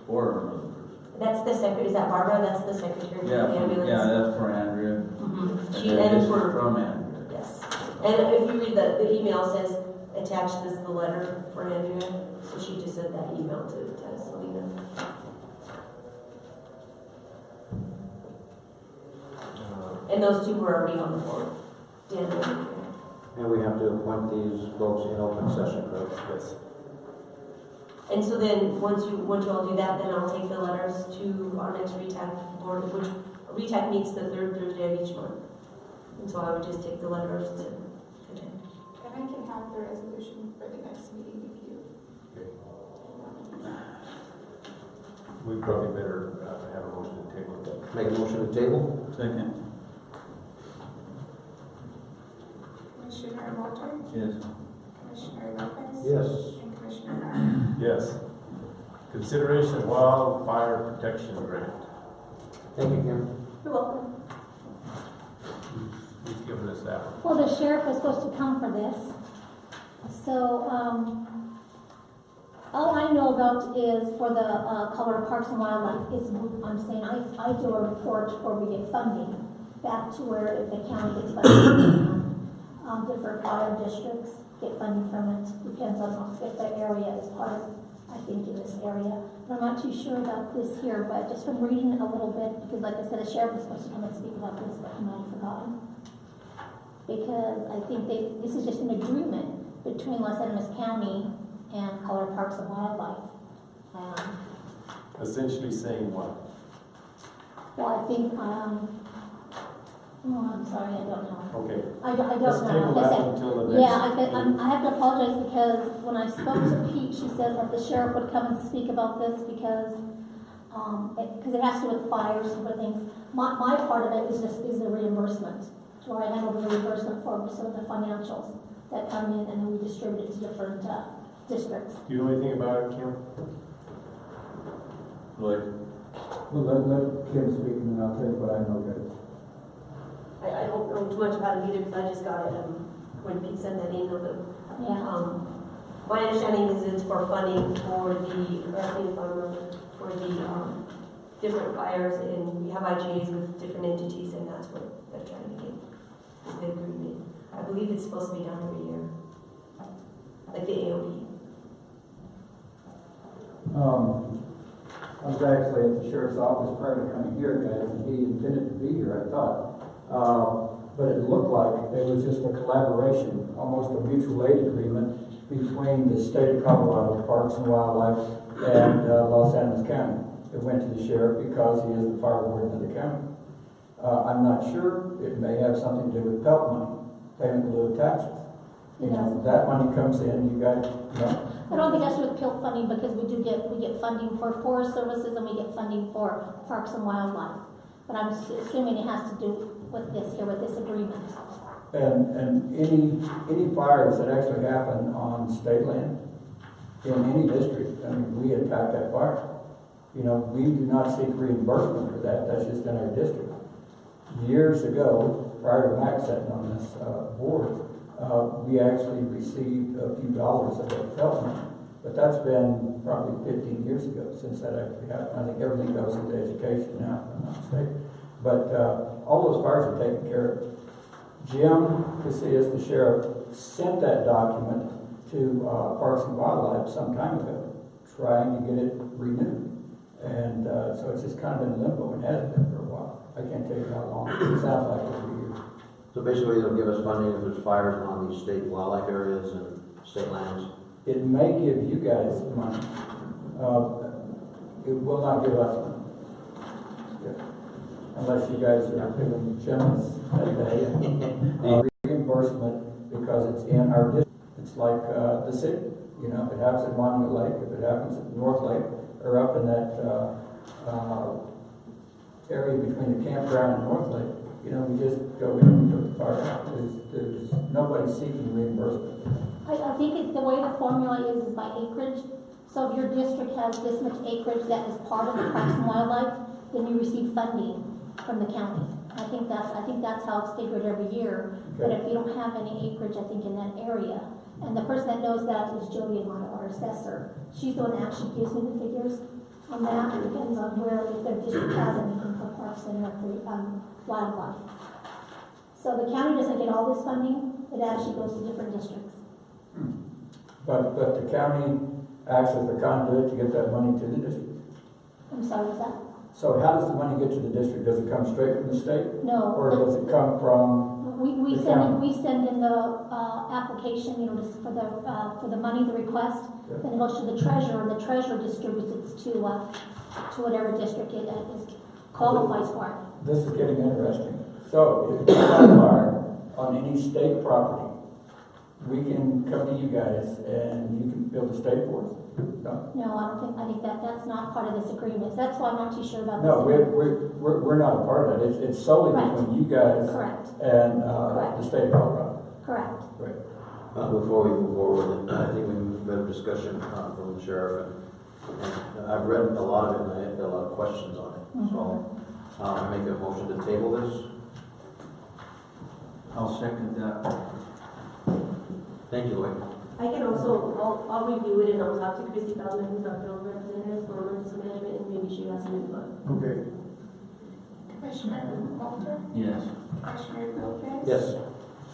or another person. That's the secretary, is that Barbara? That's the secretary of the Yeah, ambulance? yeah, that's for Andrea. Mm-hmm. And then this is from Andrea. Yes. And if you read the email says, attached is the letter for Andrea, so she just sent that email to Selena. And those two were already on the board, Dan and Andrea. And we have to appoint these folks in open session, correct? Yes. And so then, once you all do that, then I'll take the letters to our next RETAC board, which RETAC meets the third Thursday of each month. And so I would just take the letters to attend. And I can have the resolution for the next meeting if you. We probably better have a motion to table that. Make a motion to table? Second. Commissioner Walter, Yes. Commissioner Lopez. Yes. And Commissioner Brown. Yes. Consideration of wildfire protection grant. Thank you, Kim. You're welcome. Who's giving us that one? Well, the sheriff was supposed to come for this. So, all I know about is for the Colorado Parks and Wildlife is, I'm saying, I do a report where we get funding back to where the county gets funding. Different fire districts get funding from it. Depends on if the area is part of, I think, in this area. But I'm not too sure about this here, but just from reading it a little bit, because like I said, the sheriff was supposed to come and speak about this, but he might have forgotten. Because I think this is just an agreement between Los Angeles County and Colorado Parks and Wildlife. Essentially saying what? Well, I think, I'm sorry, I don't know. Okay. I don't Let's know. table Like I that said, until the next. yeah, I have to apologize because when I spoke to Pete, she says that the sheriff would come and speak about this because it has to do with fires and different things. My part of it is the reimbursement, where I handle the reimbursement for some of the financials that come in and then we distribute it to different districts. Do you know anything about it, Kim? Lloyd? Well, let Kim speak and then I'll tell you what I know, guys. I don't know too much about it either because I just got it when Pete sent that email. But Yeah. my understanding is it's for funding for the different fires, and we have IGAs with different entities, and that's what they're trying to get is the agreement. I believe it's supposed to be done every year, like the AOB. I was actually at the sheriff's office prior to coming here, guys, and he intended to be here, I thought. But it looked like it was just a collaboration, almost a mutual aid agreement between the state of Colorado Parks and Wildlife and Los Angeles County. It went to the sheriff because he is the fire warden of the county. I'm not sure. It may have something to do with PELT money, payment in lieu of taxes. You know, that money comes in, you guys, I don't think that's with PILT funding because we get funding for forest services and we get funding for parks and wildlife. But I'm assuming it has to do with this here, with this agreement. And any fires that actually happen on state land in any district, I mean, we attack that fire. You know, we do not seek reimbursement for that. That's just in our district. Years ago, prior to Max sitting on this board, we actually received a few dollars of that PELT money. But that's been probably 15 years ago since that actually happened. I think everything goes into education now, if I'm not mistaken. But all those fires are taken care of. Jim Casillas, the sheriff, sent that document to Parks and Wildlife some time ago, trying to get it renewed. And so it's just kind of in limbo and has been for a while. I can't tell you how long. It sounds like every year. So basically, they'll give us funding if there's fires on these state wildlife areas and state lands. It may give you guys money. It will not give us money. Unless you guys are feeling generous that day. Reimbursement because it's in our district. It's like the city. You know, if it happens at Monument Lake, if it happens at North Lake, or up in that, area between the campground and North Lake, you know, we just go in and put the fire out. There's nobody seeking reimbursement. I think the way the formula is by acreage. So if your district has this much acreage that is part of the Parks and Wildlife, then you receive funding from the county. I think that's how it's figured every year. But if you don't have any acreage, I think, in that area, and the person that knows that is Jody, our assessor. She's the one that actually gives me the figures on that. It depends on where, if their district has anything for parks and wildlife. So the county doesn't get all this funding. It actually goes to different districts. But the county acts as the conduit to get that money to the district. I'm sorry, what's that? So how does the money get to the district? Does it come straight from the state? No. Or does it come from We the send county? we send in the application, you know, just for the money, the request. Yeah. Then it goes to the treasurer, and the treasurer distributes it to whatever district it qualifies for it. This is getting interesting. So if you buy a fire on any state property, we can come to you guys and you can build a state for us? No? No, I think that's not part of this agreement. That's why I'm not too sure about No, this. we're not a part of that. It's solely Correct. between you guys Correct. and Correct. the state of Colorado. Correct. Right. Before we move forward, I think we need a better discussion from the sheriff. And I've read a lot of it, and I have a lot of questions on it. So I make a motion to table this. I'll second that. Thank you, Lloyd. I can also, I'll review it and I'll talk to Christy Feldman, who's our field representative for emergency management, and maybe she has some input. Okay. Commissioner Walter, Yes. Commissioner Lopez. Yes.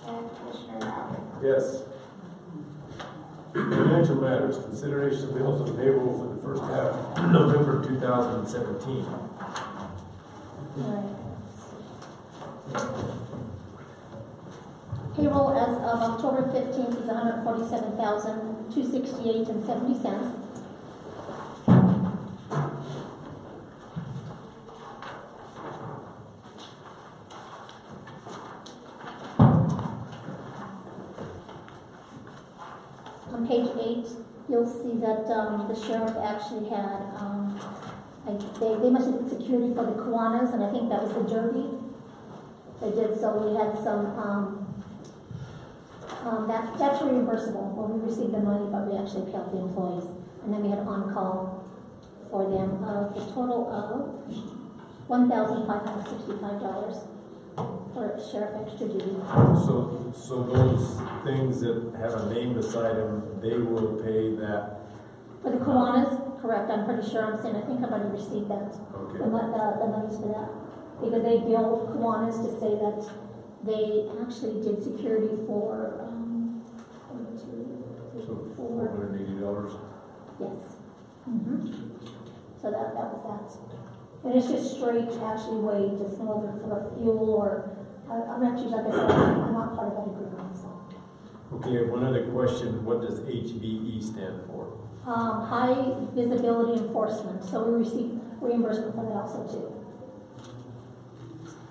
And Commissioner Rowley. Yes. Financial matters, consideration of bills and payroll for the first half of November 2017. Payroll as of October 15th is $147,268.70. On page 8, you'll see that the sheriff actually had, they must have did security for the Kiwanis, and I think that was the Derby. They did, so we had some, that's reimbursable when we receive the money, but we actually pay out the employees. And then we had on-call for them, the total of $1,565 for sheriff extra duty. So those things that have a name beside them, they will pay that. For the Kiwanis, correct, I'm pretty sure I think I've already received that. Okay. The monies for that. Because they billed Kiwanis to say that they actually did security for, 1, 2, 3, So 4. $480. Yes. So that was that. And it's just straight actually wage, it's no other for fuel or, I'm actually, like I said, I'm not part of that agreement, so. Okay, one other question, what does HVE stand for? High visibility enforcement, so we receive reimbursement for that also too.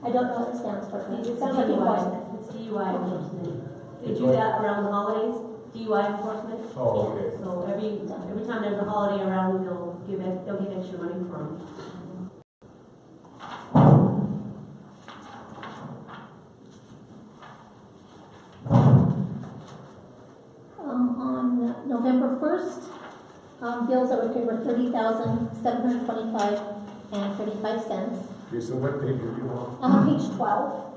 I don't know what it stands for, it sounds like enforcement. It's DUI enforcement. They do that around the holidays, DUI enforcement. Oh, okay. So every time there's a holiday around, they'll get extra money from. On November 1st, bills that were paid were $30,725.35. Okay, so what page are you on? I'm on page 12.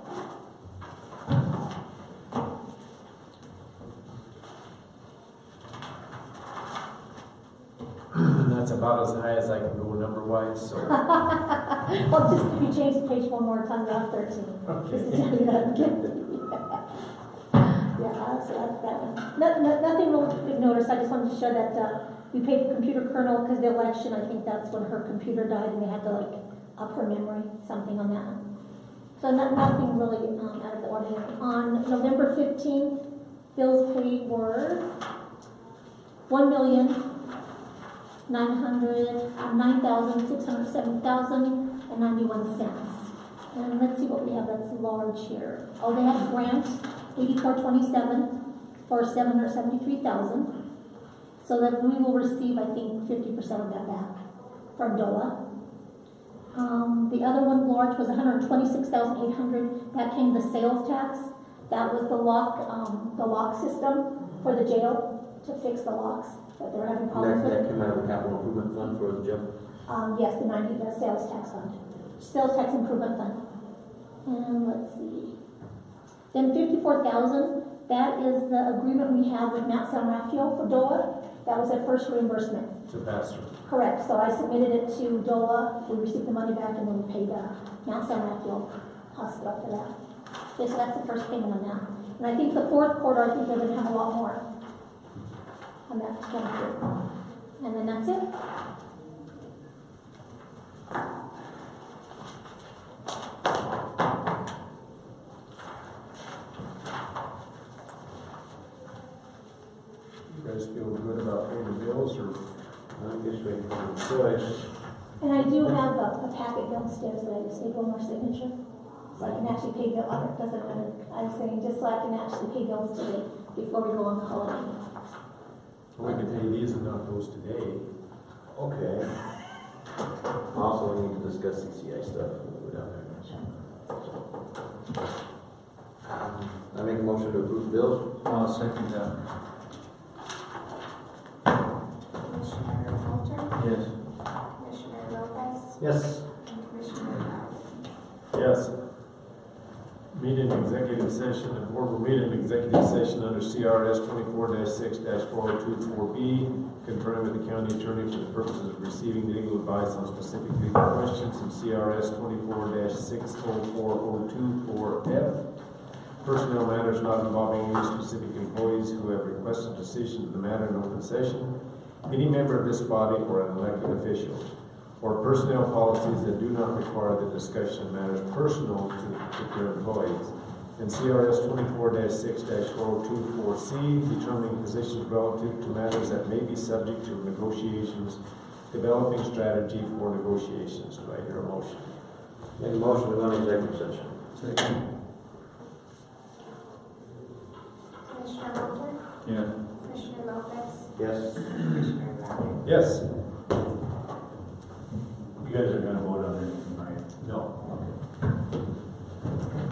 That's about as high as I can go number-wise, so. Well, just if you change the page one more time, you're on 13. Okay. Just to tell you that again. Yeah, so that's that one. Nothing really big notice. I just wanted to show that we paid the computer kernel because the election, I think that's when her computer died and we had to like up her memory, something on that. So nothing really out of the ordinary. On November 15th, bills paid were $1,909,607.91. And let's see what we have that's large here. Oh, they had a grant, 8427 for $773,000. So that we will receive, I think, 50% of that back from DOLA. The other one large was $126,800. That came the sales tax. That was the lock system for the jail to fix the locks that they're having problems with. That came out of the capital improvement fund for the jail? Yes, the sales tax fund. Sales tax improvement fund. And let's see. Then 54,000, that is the agreement we have with Mount San Rafael for DOLA. That was their first reimbursement. To pass through. Correct, so I submitted it to DOLA, we received the money back, and then we paid Mount San Rafael Hospital for that. Okay, so that's the first payment on that. And I think the fourth quarter, I think they're gonna have a lot more on that benefit. And then that's it. You guys feel good about paying the bills, or? I guess we have a choice. And I do have a packet downstairs that I just need one more signature. So I can actually pay bills, doesn't matter, I'm saying just so I can actually pay bills today before we go on the holiday. We can pay these and not those today. Okay. Also, we need to discuss CCI stuff. We'll go down there. I make a motion to approve bills. I'll second that. Commissioner Walter, Yes. Commissioner Lopez, Yes. and Commissioner Powell. Yes. Meet in executive session, the board will meet in executive session under CRS 24-6-4024B, conferring with the county attorney for the purposes of receiving legal advice on specific legal questions, and CRS 24-60402-4F, personnel matters not involving any specific employees who have requested decision of the matter in open session, any member of this body or an elected official, or personnel policies that do not require the discussion of matters personal to the particular employees. And CRS 24-6-4024C, determining positions relative to matters that may be subject to negotiations, developing strategy for negotiations. Do I hear a motion? Make a motion to go into executive session. Second. Commissioner Walter, Yes. Commissioner Lopez, Yes. Commissioner Powell. Yes. You guys are gonna vote